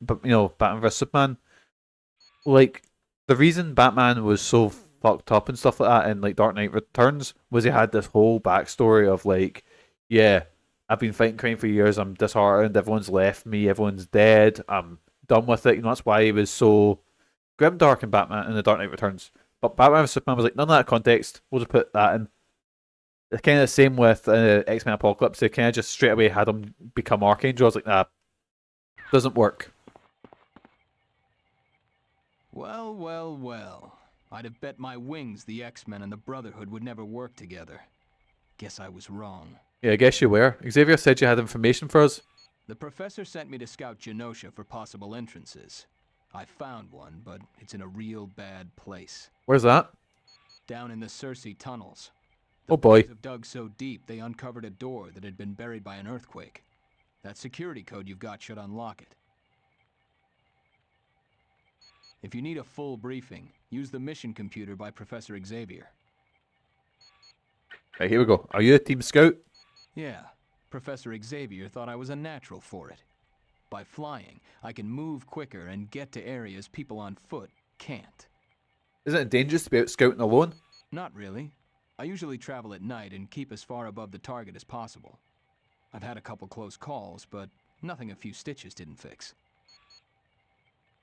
Batman vs Superman. Like, the reason Batman was so fucked up and stuff like that in, like, Dark Knight Returns was he had this whole backstory of, like, yeah, I've been fighting crime for years, I'm disheartened, everyone's left me, everyone's dead, I'm done with it. You know, that's why he was so grimdark in Batman in the Dark Knight Returns. But Batman vs Superman was like, none of that context, we'll just put that in. It's kind of the same with X-Men Apocalypse. They kind of just straight away had him become Archangel. I was like, nah, doesn't work. Well, well, well. I'd have bet my wings the X-Men and the Brotherhood would never work together. Guess I was wrong. Yeah, I guess you were. Xavier said you had information for us. The professor sent me to scout Genosha for possible entrances. I found one, but it's in a real bad place. Where's that? Down in the Circe tunnels. Oh boy. Have dug so deep they uncovered a door that had been buried by an earthquake. That security code you've got should unlock it. If you need a full briefing, use the mission computer by Professor Xavier. Right, here we go. Are you a team scout? Yeah. Professor Xavier thought I was a natural for it. By flying, I can move quicker and get to areas people on foot can't. Isn't it dangerous to be out scouting alone? Not really. I usually travel at night and keep as far above the target as possible. I've had a couple close calls, but nothing a few stitches didn't fix.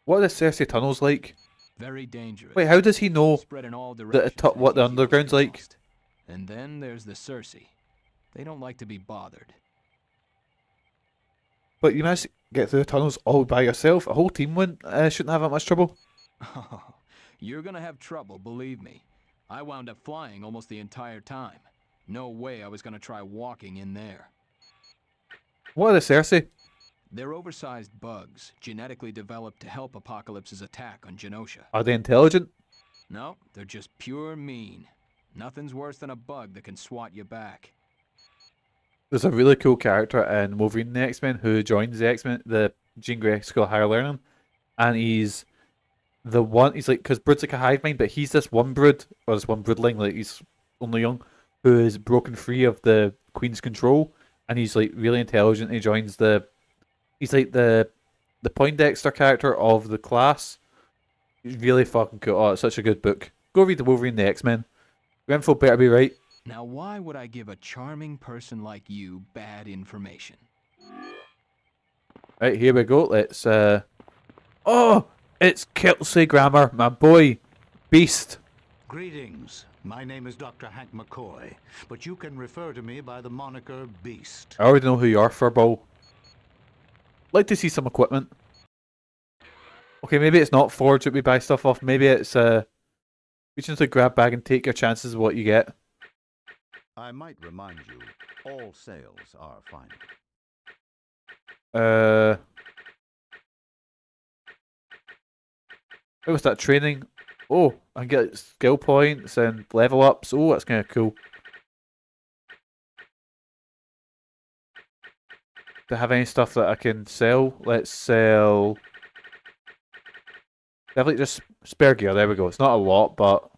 What are the Circe tunnels like? Very dangerous. Wait, how does he know Spread in all directions what the underground's like? And then there's the Circe. They don't like to be bothered. But you managed to get through the tunnels all by yourself. A whole team shouldn't have that much trouble. Oh, you're gonna have trouble, believe me. I wound up flying almost the entire time. No way I was gonna try walking in there. What are the Circe? They're oversized bugs, genetically developed to help Apocalypse's attack on Genosha. Are they intelligent? No, they're just pure mean. Nothing's worse than a bug that can swat you back. There's a really cool character in Wolverine and the X-Men who joins the X-Men, the Jean Grey School of Higher Learning, and he's like, because Brood's like a hive mind, but he's this one brood, or this one broodling, like he's only young, who is broken free of the Queen's control, and he's like really intelligent. He joins he's like the Poindexter character of the class. He's really fucking cool. Oh, it's such a good book. Go read the Wolverine and the X-Men. Your info better be right. Now why would I give a charming person like you bad information? Right, here we go. Let's oh, it's Kelsey Grammer, my boy. Beast. Greetings. My name is Dr. Hank McCoy, but you can refer to me by the moniker Beast. I already know who you are, Furball. Like to see some equipment. Okay, maybe it's not Forge that we buy stuff off. Maybe it's reach into the grab bag and take your chances of what you get. I might remind you, all sales are final. What was that training? Oh, I can get skill points and level ups. Oh, that's kind of cool. Do I have any stuff that I can sell? Let's sell. Definitely just spare gear. There we go. It's not a lot, but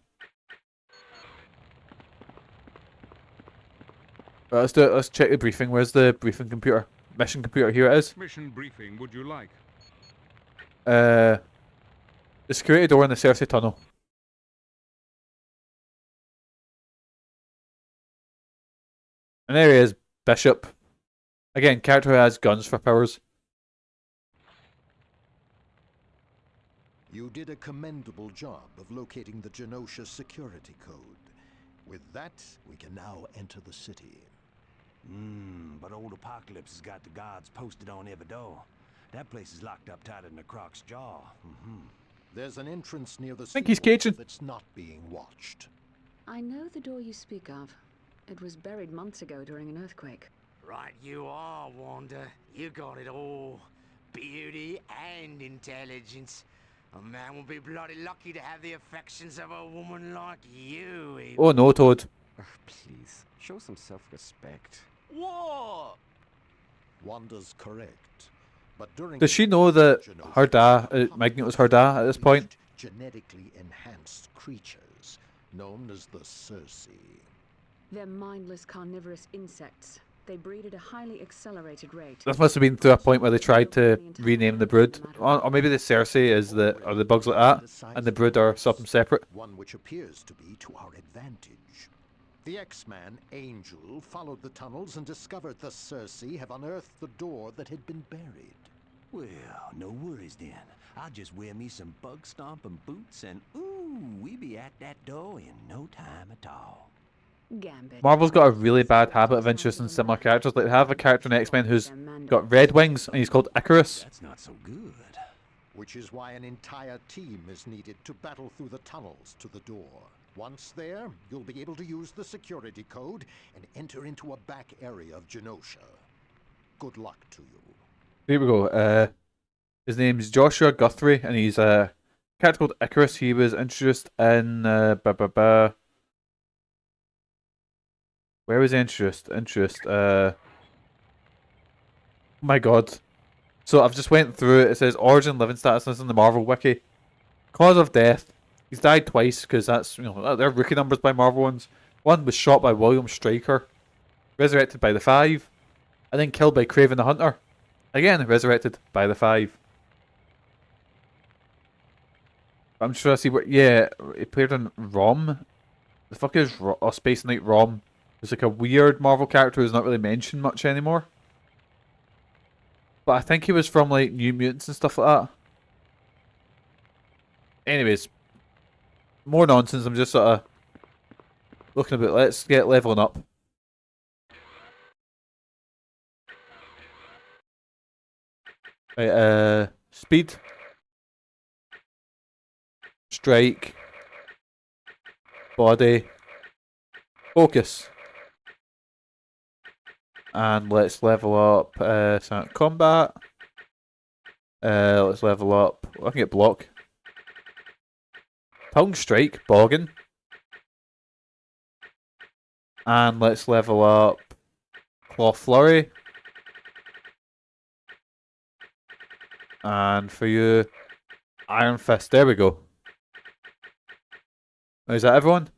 let's do it. Let's check the briefing. Where's the briefing computer? Mission computer. Here it is. Mission briefing, would you like? The security door in the Cersei tunnel. And there he is, Bishop. Again, character who has guns for powers. You did a commendable job of locating the Genosha security code. With that, we can now enter the city. But old Apocalypse has got the guards posted on every door. That place is locked up tighter than a croc's jaw. There's an entrance near the think he's seawall Cajun. that's not being watched. I know the door you speak of. It was buried months ago during an earthquake. Right you are, Wanda. You got it all. Beauty and intelligence. A man will be bloody lucky to have the affections of a woman like you, Eve. Oh no, Toad. Please, show some self-respect. What? Wanda's correct. But during Does she know that her dad, Magneto was her dad at this point? Genetically enhanced creatures, known as the Circe. They're mindless carnivorous insects. They breed at a highly accelerated rate. This must have been to a point where they tried to rename the brood. Or maybe the Cersei is are the bugs like that, and the brood are something separate. One which appears to be to our advantage. The X-Man, Angel, followed the tunnels and discovered the Circe have unearthed the door that had been buried. Well, no worries then. I'll just wear me some bug stomping boots and ooh, we be at that door in no time at all. Gambit. Marvel's got a really bad habit of introducing similar characters. Like they have a character in X-Men who's got red wings, and he's called Icarus. That's not so good. Which is why an entire team is needed to battle through the tunnels to the door. Once there, you'll be able to use the security code and enter into a back area of Genosha. Good luck to you. Here we go. His name's Joshua Guthrie, and he's a character called Icarus. He was introduced in where was he introduced? Oh my god. So I've just went through it. It says origin, living status. This is in the Marvel wiki. Cause of death. He's died twice because that's, you know, they're rookie numbers by Marvel ones. One was shot by William Stryker, resurrected by the Five, and then killed by Kraven the Hunter. Again, resurrected by the Five. I'm just trying to see what. Yeah, he appeared in Rom. The fuck is Space Knight Rom? It's like a weird Marvel character who's not really mentioned much anymore. But I think he was from like New Mutants and stuff like that. Anyways, more nonsense. I'm just sort of looking a bit. Let's get leveling up. Right, speed, strike, body, focus. And let's level up combat. Let's level up. I can get block. Tongue strike, boggin. And let's level up claw flurry. And for you, iron fist. There we go. Is that everyone?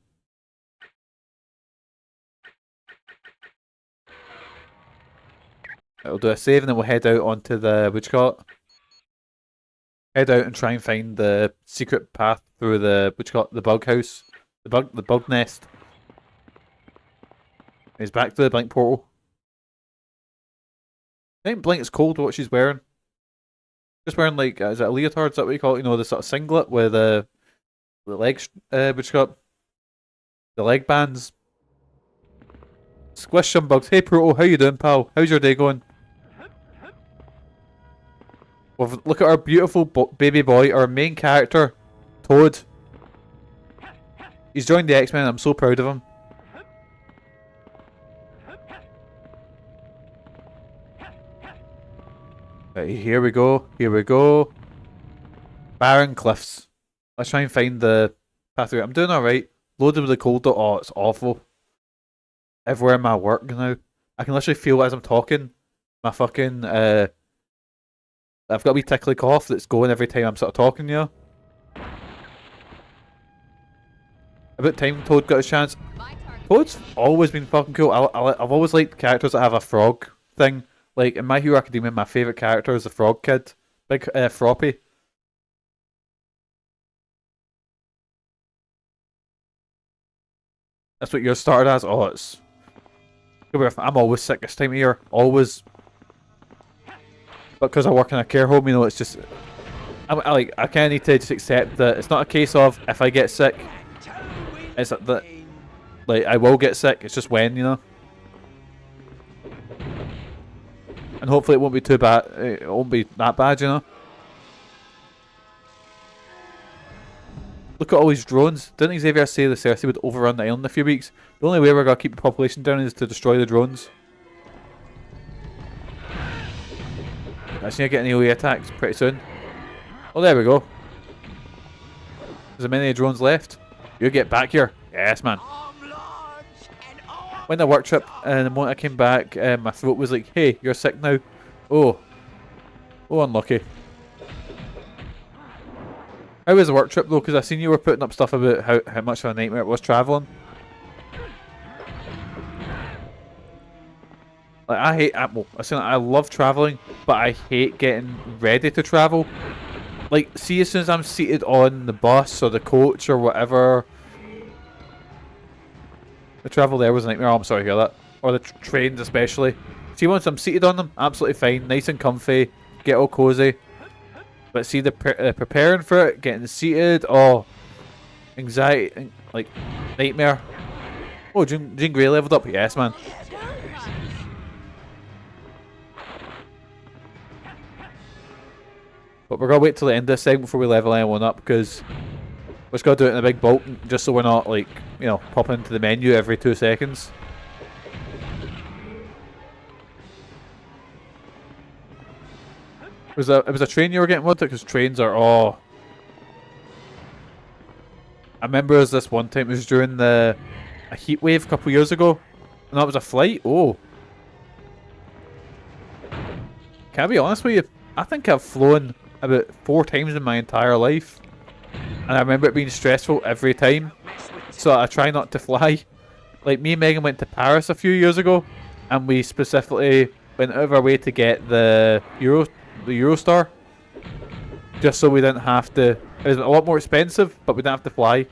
We'll do a save and then we'll head out onto the, what you call it? Head out and try and find the secret path through the, what you call it, the bug house. The bug nest. He's back to the Blink portal. I think Blink is cold what she's wearing. Just wearing like, is it a leotard? Is that what you call it? You know, the sort of singlet with the legs, what you call it? The leg bands. Squish some bugs. Hey Proto, how you doing, pal? How's your day going? Well, look at our beautiful baby boy, our main character, Toad. He's joined the X-Men. I'm so proud of him. Right, here we go. Here we go. Barren cliffs. Let's try and find the pathway. I'm doing alright. Loaded with the cold though. Oh, it's awful. Everywhere in my work now. I can literally feel as I'm talking. My fucking I've got a wee tickly cough that's going every time I'm sort of talking, you know? About time Toad got his chance. Toad's always been fucking cool. I've always liked characters that have a frog thing. Like, in My Hero Academia, my favourite character is the frog kid. Big Froppy. That's what yours started as? Oh, it's... I'm always sick this time of year. Always. But because I work in a care home, you know, it's just... I kind of need to just accept that it's not a case of if I get sick, it's that... Like, I will get sick, it's just when, you know? And hopefully it won't be too bad, it won't be that bad, you know? Look at all these drones. Didn't Xavier say the Cersei would overrun the island in a few weeks? The only way we're going to keep the population down is to destroy the drones. I see I get any OE attacks pretty soon. Oh, there we go. There's a many drones left. You get back here. Yes, man. When the work trip, and the moment I came back, my throat was like, hey, you're sick now. Oh. Oh, unlucky. How was the work trip though? Because I seen you were putting up stuff about how much of a nightmare it was travelling. Like, I love travelling, but I hate getting ready to travel. Like, see, as soon as I'm seated on the bus or the coach or whatever, the travel there was a nightmare. Oh, I'm sorry to hear that. Or the trains especially. See, once I'm seated on them, absolutely fine, nice and comfy, get all cozy. But see, the preparing for it, getting seated, oh, anxiety, like, nightmare. Oh, Jean Grey leveled up? Yes, man. But we're going to wait till the end of this segment before we level anyone up, because we're just going to do it in a big bulk, just so we're not, like, you know, popping into the menu every 2 seconds. It was a train you were getting with it, because trains are, oh... I remember there was this one time, it was during a heat wave a couple of years ago, and that was a flight. Oh. Can I be honest with you? I think I've flown about 4 times in my entire life, and I remember it being stressful every time, so I try not to fly. Like, me and Megan went to Paris a few years ago, and we specifically went out of our way to get the Eurostar, just so we didn't have to. It was a lot more expensive, but we didn't have to fly.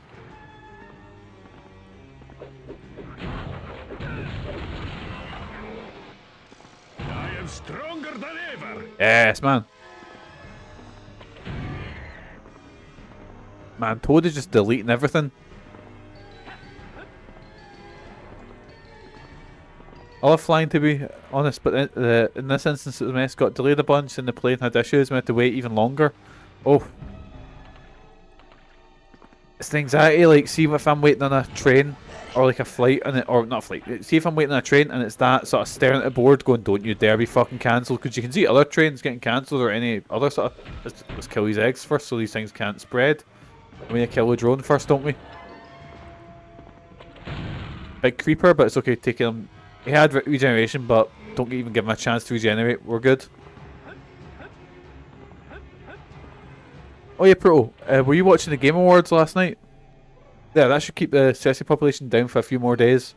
I am stronger than ever. Yes, man. Man, Toad is just deleting everything. I love flying, to be honest, but in this instance the mess got delayed a bunch and the plane had issues. We had to wait even longer. Oh. It's the anxiety, like, see if I'm waiting on a train or like a flight, and or not a flight, see if I'm waiting on a train and it's that sort of staring at the board going, don't you dare be fucking cancelled, because you can see other trains getting cancelled or any other sort of, let's kill these eggs first so these things can't spread. We need to kill the drone first, don't we? Big creeper, but it's okay taking him. He had regeneration, but don't even give him a chance to regenerate. We're good. Oh yeah, Proto. Were you watching the Game Awards last night? Yeah, that should keep the Cersei population down for a few more days.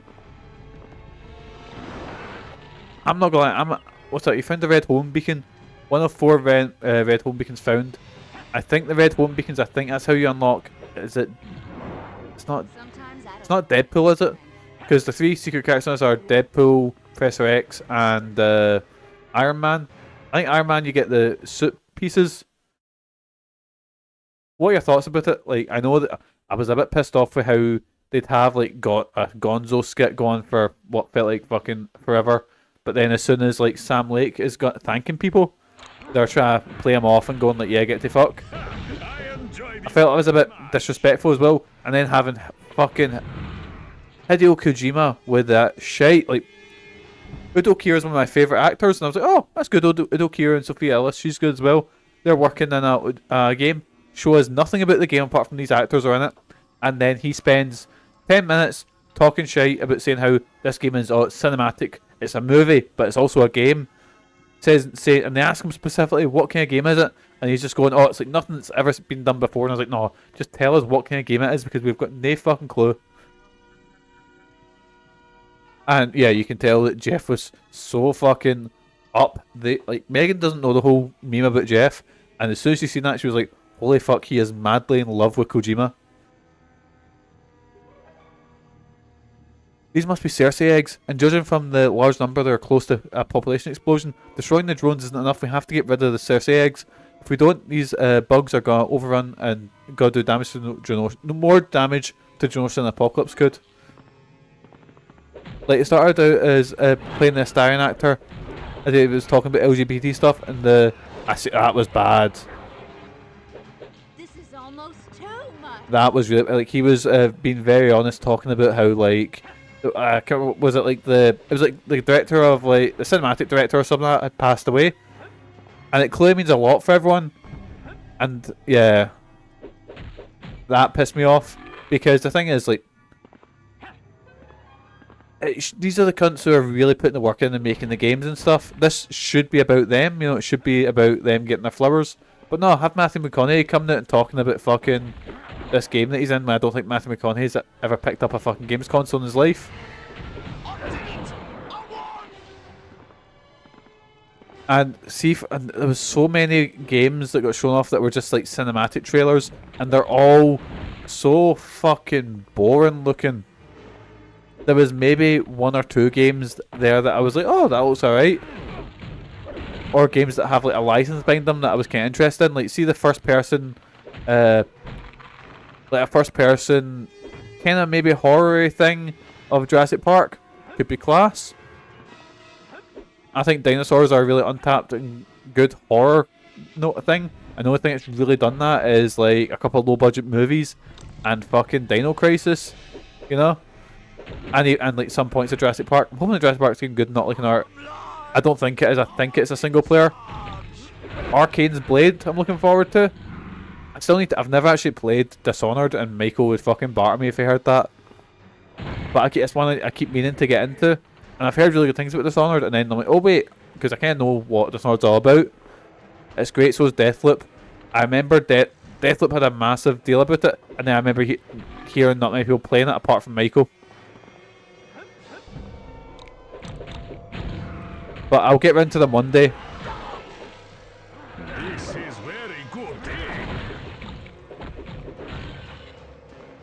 I'm not gonna. What's that? You found the red home beacon. 1 of 4 red home beacons found. I think the red home beacons. I think that's how you unlock. Is it? It's not. It's not Deadpool, is it? Because the 3 secret characters are Deadpool, Professor X, and Iron Man. I think Iron Man you get the suit pieces. What are your thoughts about it? Like, I know that I was a bit pissed off with how they'd have like got a Gonzo skit going for what felt like fucking forever, but then as soon as like Sam Lake is thanking people, they're trying to play him off and going like, yeah, get to fuck. I felt it was a bit disrespectful as well, and then having fucking Hideo Kojima with that shite. Like, Udo Kier is one of my favourite actors, and I was like, oh, that's good. Udo Kier and Sophia Ellis, she's good as well. They're working in a game. show us nothing about the game apart from these actors are in it, and then he spends 10 minutes talking shite about saying how this game is it's cinematic, it's a movie, but it's also a game. And they ask him specifically what kind of game is it, and he's just going, oh, it's like nothing that's ever been done before. And I was like, no, just tell us what kind of game it is, because we've got no fucking clue. And yeah, you can tell that Jeff was so fucking up. Like, Megan doesn't know the whole meme about Jeff, and as soon as she seen that, she was like, holy fuck, he is madly in love with Kojima. These must be Cersei eggs, and judging from the large number that are close to a population explosion, destroying the drones isn't enough. We have to get rid of the Cersei eggs. If we don't, these bugs are going to overrun and going to do damage to Genosha. More damage to Genosha than Apocalypse could. Like, it started out as playing the Astarion actor, and he was talking about LGBT stuff, and that was bad. This is almost too much. That was really, like, he was being very honest, talking about how, like, was it like the director of, like, the cinematic director or something like that had passed away, and it clearly means a lot for everyone. And yeah, that pissed me off, because the thing is, like, these are the cunts who are really putting the work in and making the games and stuff. This should be about them, you know, it should be about them getting their flowers. But no, have Matthew McConaughey coming out and talking about fucking this game that he's in, when I don't think Matthew McConaughey's ever picked up a fucking games console in his life. And see, and there was so many games that got shown off that were just like cinematic trailers, and they're all so fucking boring looking. There was maybe 1 or 2 games there that I was like, oh, that looks alright. Or games that have like a license behind them that I was kind of interested in. Like, see the first person, like a first person kind of maybe horror thing of Jurassic Park. Could be class. I think dinosaurs are a really untapped and good horror thing. And the only thing that's really done that is like a couple of low budget movies and fucking Dino Crisis, you know? And like some points of Jurassic Park. I'm hoping the Jurassic Park's getting good, not like an art. I don't think it is. I think it's a single player. Arcane's Blade, I'm looking forward to. I still need to. I've never actually played Dishonored, and Michael would fucking barter me if he heard that. But it's one I keep meaning to get into, and I've heard really good things about Dishonored. And then I'm like, oh wait, because I kind of know what Dishonored's all about. It's great. So is Deathloop. I remember Deathloop had a massive deal about it, and then I remember hearing not many people playing it apart from Michael. But I'll get round to them one day. This is very good.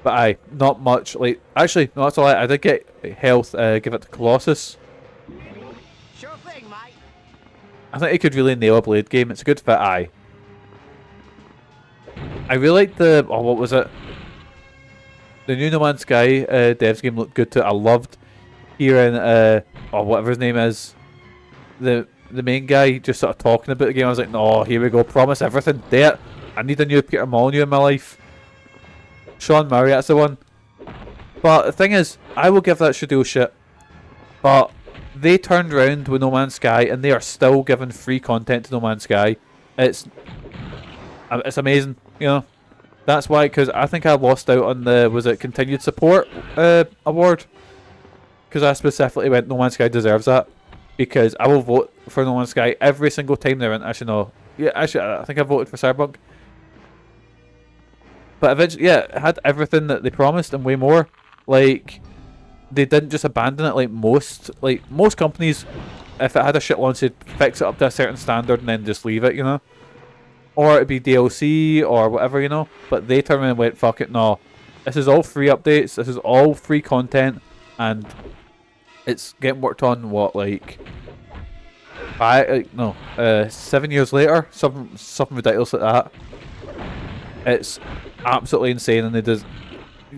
But aye, not much. Like, actually, no, that's all right. I did get health. Give it to Colossus. Sure thing, mate. I think he could really nail a Blade game. It's a good fit. Aye. I really liked the what was it? The new No Man's Sky devs game looked good too. I loved hearing whatever his name is. The main guy just sort of talking about the game. I was like, no, here we go, promise everything. There, I need a new Peter Molyneux in my life. Sean Murray, that's the one. But the thing is, I will give that studio shit. But they turned around with No Man's Sky, and they are still giving free content to No Man's Sky. It's amazing, you know. That's why, because I think I lost out on the continued support award. Because I specifically went, No Man's Sky deserves that. Because I will vote for No Man's Sky every single time they're in. Actually, no. Yeah, actually, I think I voted for Cyberpunk. But eventually, yeah, it had everything that they promised and way more. Like, they didn't just abandon it like most companies. If it had a shit launch, they'd fix it up to a certain standard and then just leave it, you know? Or it'd be DLC or whatever, you know? But they turned around and went, fuck it, no. This is all free updates. This is all free content. And it's getting worked on, what, like 7 years later, something ridiculous like that. It's absolutely insane, and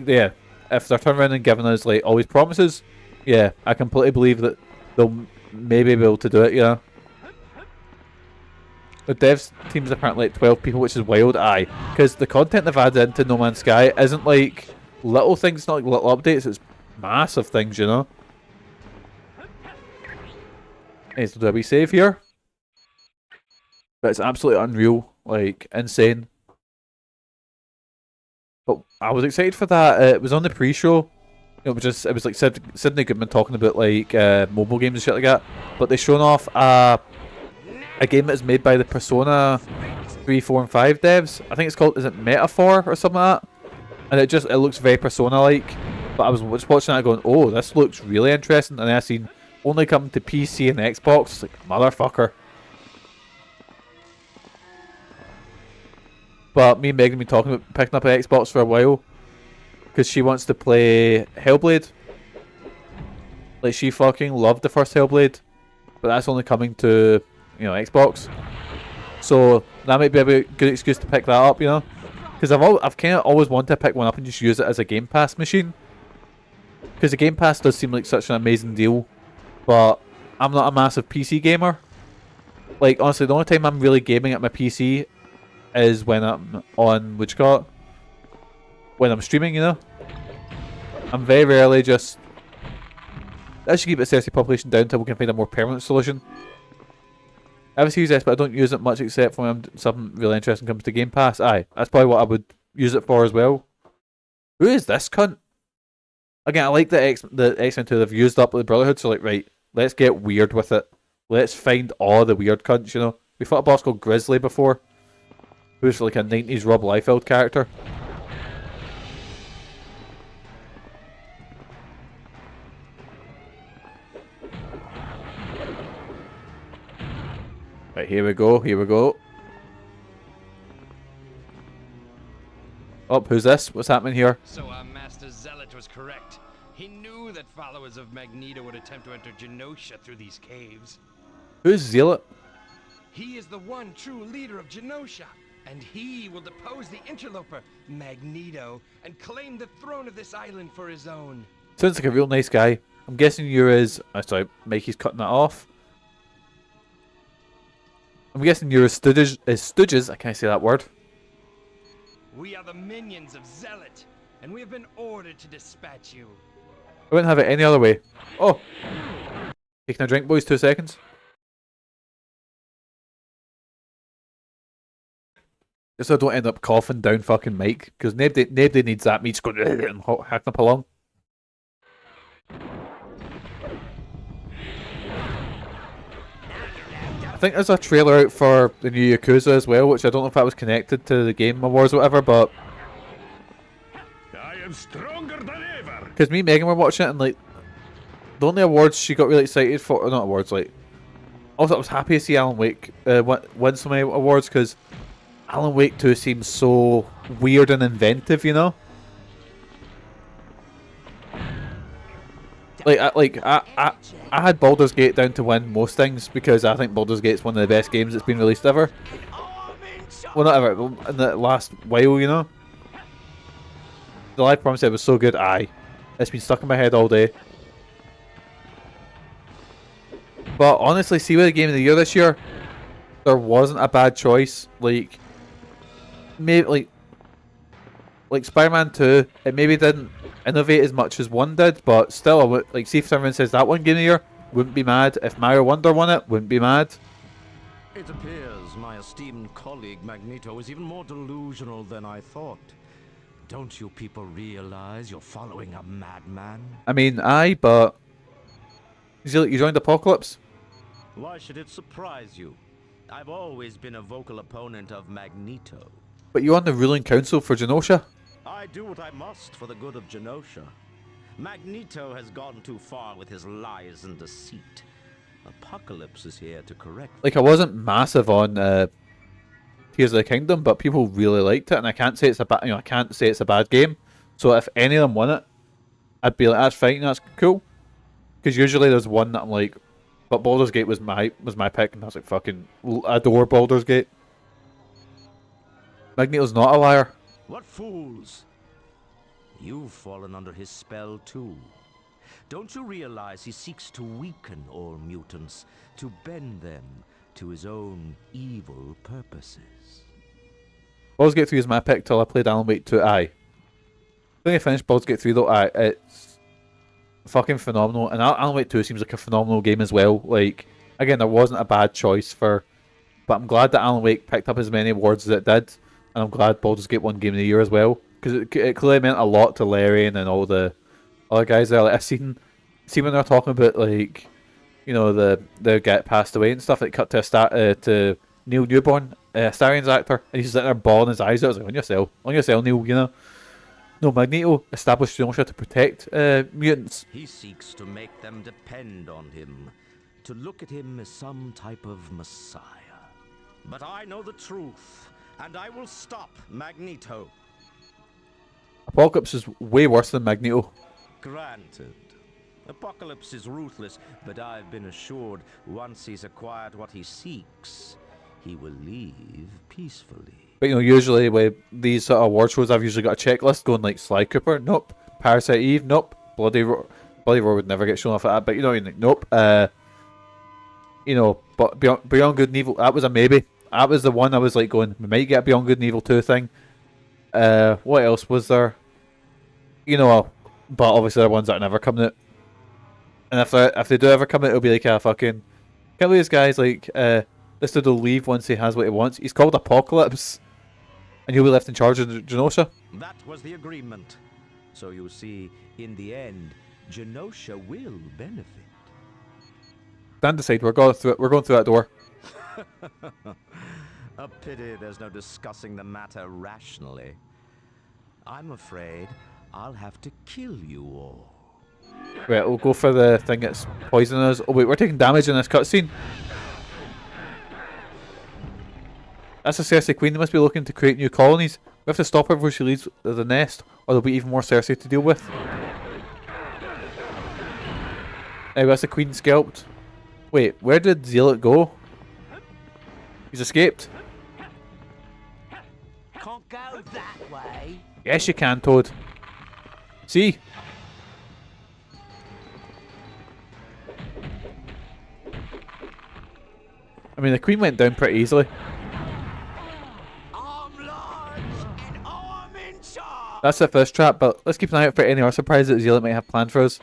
yeah. If they're turning around and giving us like all these promises, yeah, I completely believe that they'll maybe be able to do it. Yeah. The devs team's apparently like 12 people, which is wild. Aye, because the content they've added into No Man's Sky isn't like little things, not like little updates. It's massive things, you know. Is do we save here? But it's absolutely unreal, like insane. But I was excited for that. It was on the pre-show. It was like Sidney Goodman talking about like mobile games and shit like that. But they shown off a game that is made by the Persona 3, 4, and 5 devs. I think it's called, is it Metaphor or something like that? And it looks very Persona-like. But I was just watching that going, oh, this looks really interesting. And then I seen only coming to PC and Xbox. It's like, motherfucker. But me and Megan have been talking about picking up an Xbox for a while. Because she wants to play Hellblade. Like, she fucking loved the first Hellblade. But that's only coming to, you know, Xbox. So that might be a good excuse to pick that up, you know. Because I've kind of always wanted to pick one up and just use it as a Game Pass machine. Because the Game Pass does seem like such an amazing deal. But I'm not a massive PC gamer. Like, honestly, the only time I'm really gaming at my PC is when I'm on, what you call it? When I'm streaming, you know. I'm very rarely just... I should keep the CSC population down until we can find a more permanent solution. I have a Series S, but I don't use it much except for when something really interesting comes to Game Pass. Aye, that's probably what I would use it for as well. Who is this cunt? Again, I like the X-Men 2 they've used up with the Brotherhood, so like, right, let's get weird with it. Let's find all the weird cunts, you know. We fought a boss called Grizzly before, who's like a 90s Rob Liefeld character. Right, here we go, here we go. Oh, who's this? What's happening here? So our master Zealot was correct. He knew that followers of Magneto would attempt to enter Genosha through these caves. Who's Zealot? He is the one true leader of Genosha, and he will depose the interloper, Magneto, and claim the throne of this island for his own. Sounds like a real nice guy. I'm guessing you're his... sorry, Mikey's cutting that off. I'm guessing you're his stooges. I can't say that word. We are the minions of Zealot, and we have been ordered to dispatch you. I wouldn't have it any other way. Oh! Taking a drink, boys, 2 seconds. Just so I don't end up coughing down fucking Mike, because nobody needs that, me just going and hacking up along. I think there's a trailer out for the new Yakuza as well, which I don't know if that was connected to the Game Awards or whatever, but... I am stronger than ever. Because me and Megan were watching it, and like, the only awards she got really excited for, or not awards, like... Also, I was happy to see Alan Wake win so many awards, because Alan Wake 2 seems so weird and inventive, you know? I had Baldur's Gate down to win most things because I think Baldur's Gate's one of the best games that's been released ever. Well, not ever, in the last while, you know? The live promise it was so good, aye. It's been stuck in my head all day. But honestly, see with the Game of the Year this year, there wasn't a bad choice. Like, maybe, like Spider-Man 2, it maybe didn't innovate as much as 1 did, but still, I would, like, see if someone says that one Game of the Year, wouldn't be mad. If Mario Wonder won it, wouldn't be mad. It appears my esteemed colleague Magneto is even more delusional than I thought. Don't you people realize you're following a madman? I mean, aye, but... You joined Apocalypse? Why should it surprise you? I've always been a vocal opponent of Magneto. But you're on the ruling council for Genosha? I do what I must for the good of Genosha. Magneto has gone too far with his lies and deceit. Apocalypse is here to correct. Like, I wasn't massive on Tears of the Kingdom, but people really liked it, and I can't say it's a I can't say it's a bad game. So if any of them won it, I'd be like, that's fine, that's cool. Because usually there's one that I'm like, but Baldur's Gate was my pick, and I was like, fucking adore Baldur's Gate. Magneto's not a liar. What fools! You've fallen under his spell too. Don't you realize he seeks to weaken all mutants, to bend them to his own evil purposes? Baldur's Gate 3 is my pick till I played Alan Wake 2. Aye. I think I finished Baldur's Gate 3 though. Aye, it's fucking phenomenal. And Alan Wake 2 seems like a phenomenal game as well. Like, again, there wasn't a bad choice for... But I'm glad that Alan Wake picked up as many awards as it did. And I'm glad Baldur's Gate won Game of the Year as well. because it clearly meant a lot to Larian and all the other guys there. Like I seen when they're talking about like, you know, the guy passed away and stuff. It cut to to Neil Newborn, Starion's actor, and he's sitting there bawling his eyes out. I was like, on your cell, Neil. You know. No, Magneto established Genosha to protect mutants. He seeks to make them depend on him, to look at him as some type of messiah. But I know the truth, and I will stop Magneto. Apocalypse is way worse than Magneto. Granted. Apocalypse is ruthless, but I've been assured once he's acquired what he seeks, he will leave peacefully. But you know, usually with these sort of award shows, I've usually got a checklist going like Sly Cooper, nope. Parasite Eve, nope. Bloody Roar would never get shown off at that, but you know, nope. You know, but Beyond Good and Evil, that was a maybe. That was the one I was like going, we might get a Beyond Good and Evil 2 thing. What else was there? You know, but obviously they're ones that are never coming out. And if they do ever come out, it'll be like a fucking, can't believe this guy's like, this dude will leave once he has what he wants. He's called Apocalypse. And he'll be left in charge of Genosha. That was the agreement. So you see, in the end, Genosha will benefit. Stand aside, we're going through that door. A pity there's no discussing the matter rationally. I'm afraid I'll have to kill you all. Right, we'll go for the thing that's poisoning us. Oh wait, we're taking damage in this cutscene. That's a Cersei Queen. They must be looking to create new colonies. We have to stop her before she leaves the nest, or there'll be even more Cersei to deal with. Anyway, that's the Queen scalped. Wait, where did Zealot go? He's escaped. Can't go that way. Yes, you can, Toad. See? I mean, the Queen went down pretty easily. That's the first trap, but let's keep an eye out for any other surprises that Zealot might have planned for us.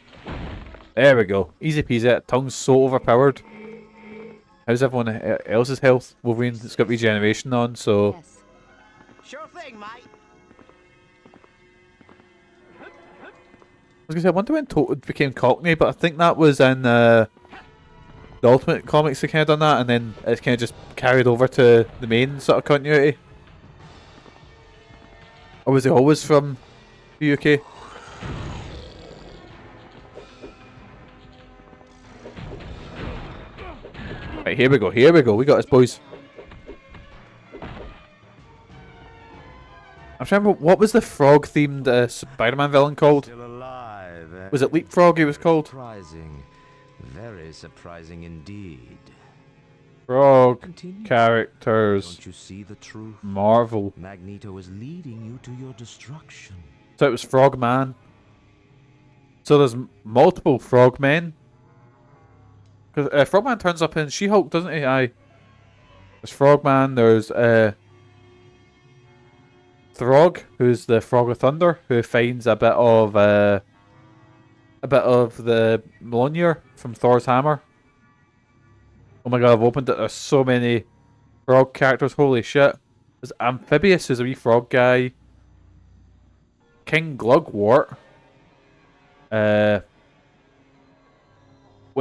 There we go. Easy peasy. That tongue's so overpowered. How's everyone else's health? Wolverine's got regeneration on, so... Yes. Sure thing, mate. I was going to say, I wonder when Toad became Cockney, but I think that was in the Ultimate Comics they kind of done that, and then it's kind of just carried over to the main sort of continuity. Or was he always from the UK? Right, here we go, we got this, boys. I'm trying to remember, what was the frog-themed Spider-Man villain called? Still alive, eh? Was it Leapfrog he was called? Surprising. Very surprising indeed. Frog Continue. characters. Don't you see the truth? Marvel. Magneto is leading you to your destruction. So it was Frogman. So there's multiple Frogmen. Because Frogman turns up in She-Hulk, doesn't he? Aye. There's Frogman. There's Throg, who's the Frog of Thunder, who finds a bit of the Mjolnir from Thor's hammer. Oh my god, I've opened it. There's so many frog characters. Holy shit. There's Amphibious, who's a wee frog guy. King Glugwort. Wait,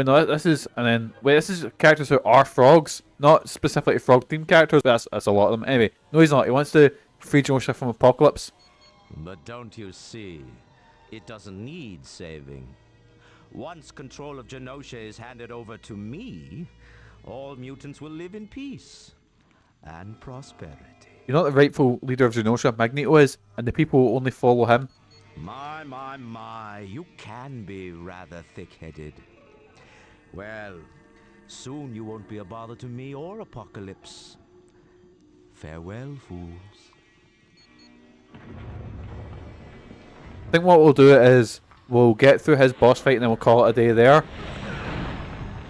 no, this is... And then... Wait, this is characters who are frogs. Not specifically frog-themed characters, but that's a lot of them. Anyway, no he's not. He wants to free Genosha from Apocalypse. But don't you see? It doesn't need saving. Once control of Genosha is handed over to me, all mutants will live in peace and prosperity. You're not the rightful leader of Genosha. Magneto is, and the people will only follow him. My, you can be rather thick-headed. Well, soon you won't be a bother to me or Apocalypse. Farewell, fools. I think what we'll do is we'll get through his boss fight and then we'll call it a day there.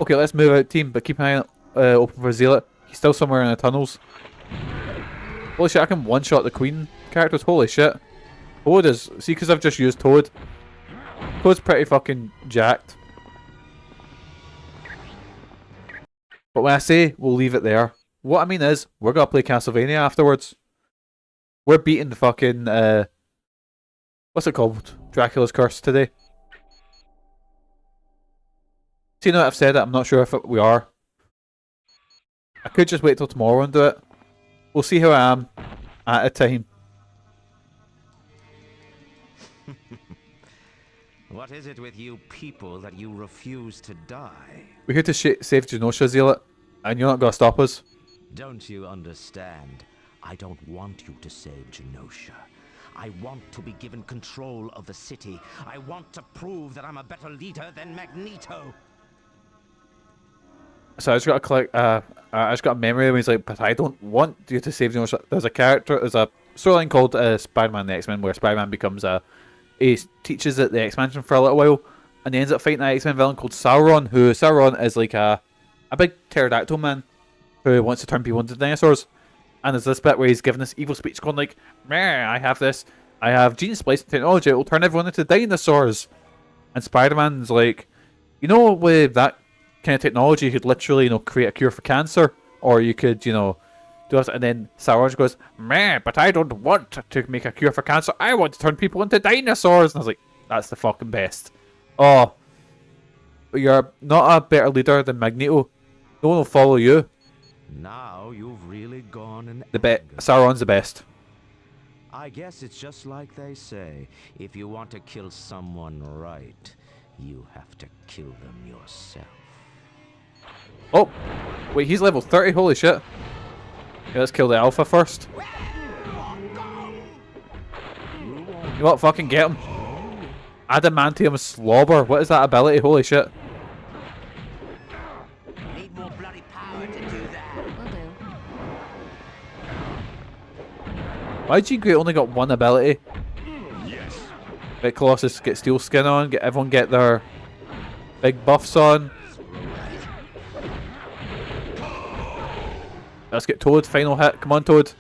Okay, let's move out, team, but keep an eye open for Zealot. He's still somewhere in the tunnels. Holy shit, I can one-shot the Queen characters. Holy shit. Toad is... See, because I've just used Toad. Toad's pretty fucking jacked. But when I say we'll leave it there, what I mean is we're going to play Castlevania afterwards. We're beating the fucking What's it called? Dracula's Curse today. See, now that I've said it, I'm not sure if we are. I could just wait till tomorrow and do it. We'll see how I am at a time. What is it with you people that you refuse to die? We're here to save Genosha, Zealot, and you're not going to stop us. Don't you understand? I don't want you to save Genosha. I want to be given control of the city. I want to prove that I'm a better leader than Magneto. So I just got a click. I just got a memory where he's like, "But I don't want you to save Genosha." There's a character. There's a storyline called Spider-Man and the X-Men, where Spider-Man becomes he teaches at the X-Mansion for a little while, and he ends up fighting an X-Men villain called Sauron. Sauron is like a big pterodactyl man who wants to turn people into dinosaurs. And there's this bit where he's giving this evil speech going like, "Meh, I have gene splicing technology, it will turn everyone into dinosaurs." And Spider-Man's like, with that kind of technology, you could literally, create a cure for cancer. Or you could, do it. And then Sauron goes, "Meh, but I don't want to make a cure for cancer. I want to turn people into dinosaurs." And I was like, that's the fucking best. Oh, but you're not a better leader than Magneto. No one will follow you. Now you've really gone and Sauron's the best. I guess it's just like they say. If you want to kill someone right, you have to kill them yourself. Oh, wait, he's level 30. Holy shit. Okay, let's kill the alpha first. You what? Fucking get him. Adamantium slobber. What is that ability? Holy shit. Need more bloody power to do that. Why Jean Grey only got one ability? Yes. Get Colossus, get Steel Skin on, everyone get their big buffs on. Let's get Toad, final hit. Come on, Toad.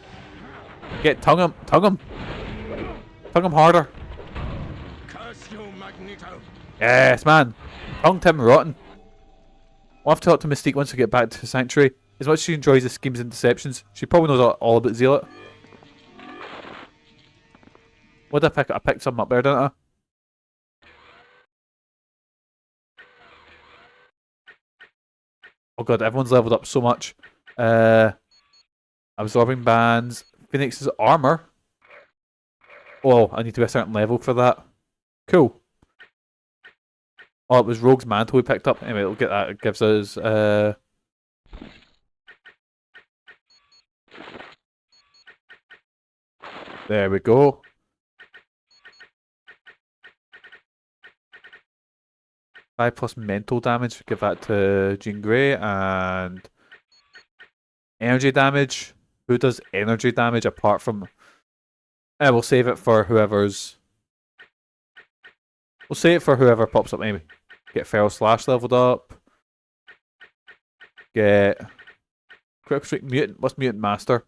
Tongue him. Tongue him harder. Curse you, Magneto. Yes, man. Tongued him rotten. We'll have to talk to Mystique once we get back to Sanctuary. As much as she enjoys the schemes and deceptions, she probably knows all about Zealot. What did I pick? I picked something up there, didn't I? Oh god, everyone's leveled up so much. Absorbing bands. Phoenix's armor. Oh, I need to be a certain level for that. Cool. Oh, it was Rogue's mantle we picked up. Anyway, we'll get that. It gives us there we go. 5+ mental damage. Give that to Jean Grey. And energy damage. Who does energy damage apart from... we'll save it for whoever's... We'll save it for whoever pops up maybe. Get Feral Slash leveled up. Get... Critical Strike Mutant. What's Mutant Master?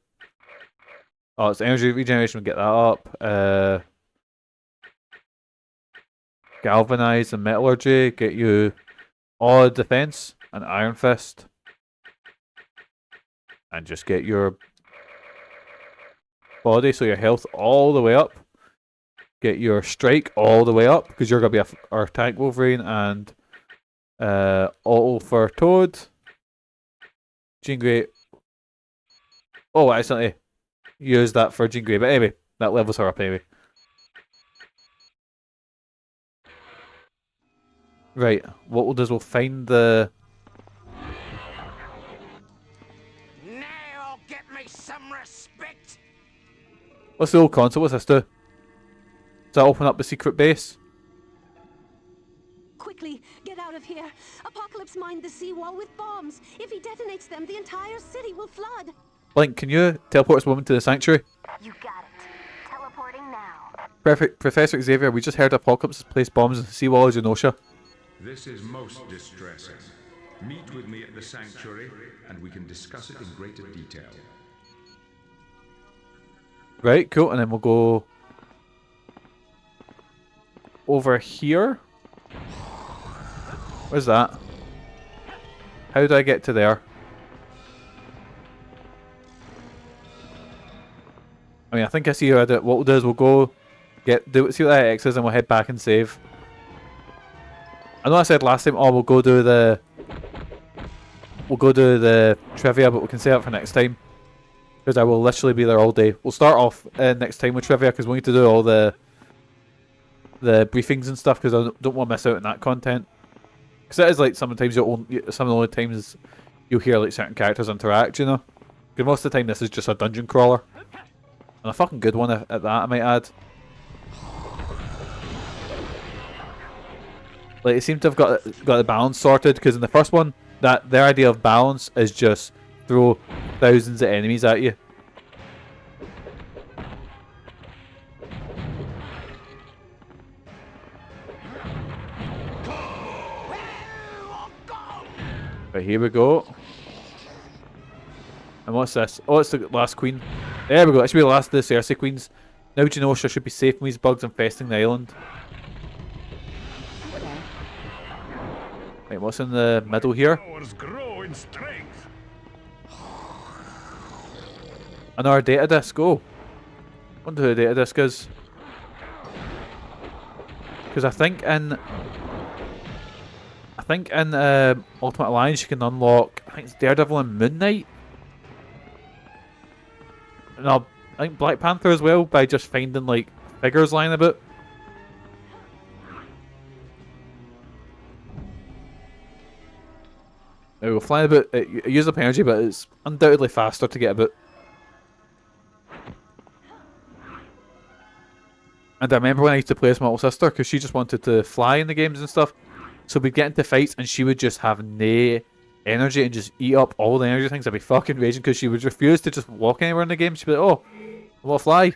Oh, it's energy regeneration. We'll get that up. Galvanize and Metallurgy. Get you all defense and Iron Fist. And just get your body, so your health all the way up. Get your strike all the way up, because you're going to be our tank Wolverine. And auto for Toad. Jean Grey. Oh, I accidentally used that for Jean Grey. But anyway, that levels her up anyway. Right, what we'll do is we'll find the... Now get me some respect. What's the old console? What's this do? Does that open up the secret base? Quickly, get out of here. Apocalypse mined the seawall with bombs. If he detonates them, the entire city will flood. Blink, can you teleport this woman to the sanctuary? You got it. Teleporting now. Perfect. Professor Xavier, we just heard Apocalypse has placed bombs in the seawall of Genosha. This is most distressing. Meet with me at the sanctuary, and we can discuss it in greater detail. Right, cool, and then we'll go over here. Where's that? How do I get to there? I mean, I think I see how I do it. What we'll do is we'll go see what that X is, and we'll head back and save. I know I said last time, oh, we'll go do the trivia, but we can save it for next time. Because I will literally be there all day. We'll start off next time with trivia, because we need to do all the briefings and stuff, because I don't want to miss out on that content. Because it is like sometimes some of the only times you'll hear like certain characters interact, you know. Because most of the time this is just a dungeon crawler, and a fucking good one at that, I might add. Like, it seems to have got the balance sorted, because in the first one, their idea of balance is just throw thousands of enemies at you. Right, here we go. And what's this? Oh, it's the last queen. There we go. That should be the last of the Cersei queens. Now Genosha should be safe from these bugs infesting the island. Right, what's in the middle here? Another data disk. Oh, wonder who the data disk is. Because I think in Ultimate Alliance you can unlock, I think it's Daredevil and Moon Knight. No, I think Black Panther as well, by just finding like figures lying about. There we go, flying about. It uses up energy, but it's undoubtedly faster to get about. And I remember when I used to play as my little sister, because she just wanted to fly in the games and stuff. So we'd get into fights and she would just have no energy and just eat up all the energy things. I'd be fucking raging because she would refuse to just walk anywhere in the game. She'd be like, oh, I want to fly.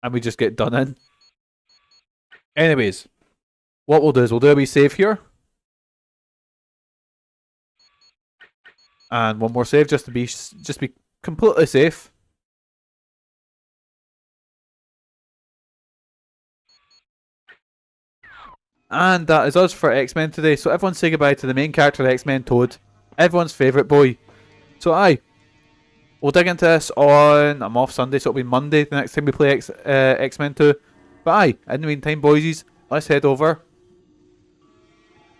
And we just get done in. Anyways, what we'll do is we'll do a wee save here. And one more save just to be completely safe. And that is us for X-Men today. So everyone say goodbye to the main character of X-Men, Toad. Everyone's favourite boy. So we'll dig into this on, I'm off Sunday, so it'll be Monday the next time we play X-Men 2. But in the meantime, boysies, let's head over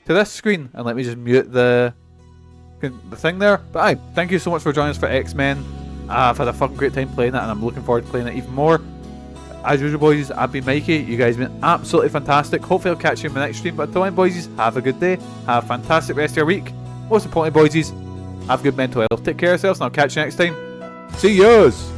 to this screen. And let me just mute the thing there. But thank you so much for joining us for X-Men. I've had a fucking great time playing it, and I'm looking forward to playing it even more. As usual, boys, I've been Mikey. You guys have been absolutely fantastic. Hopefully I'll catch you in my next stream. But until then, boys, have a good day. Have a fantastic rest of your week. Most importantly, boys, have good mental health. Take care of yourselves, and I'll catch you next time. See yous!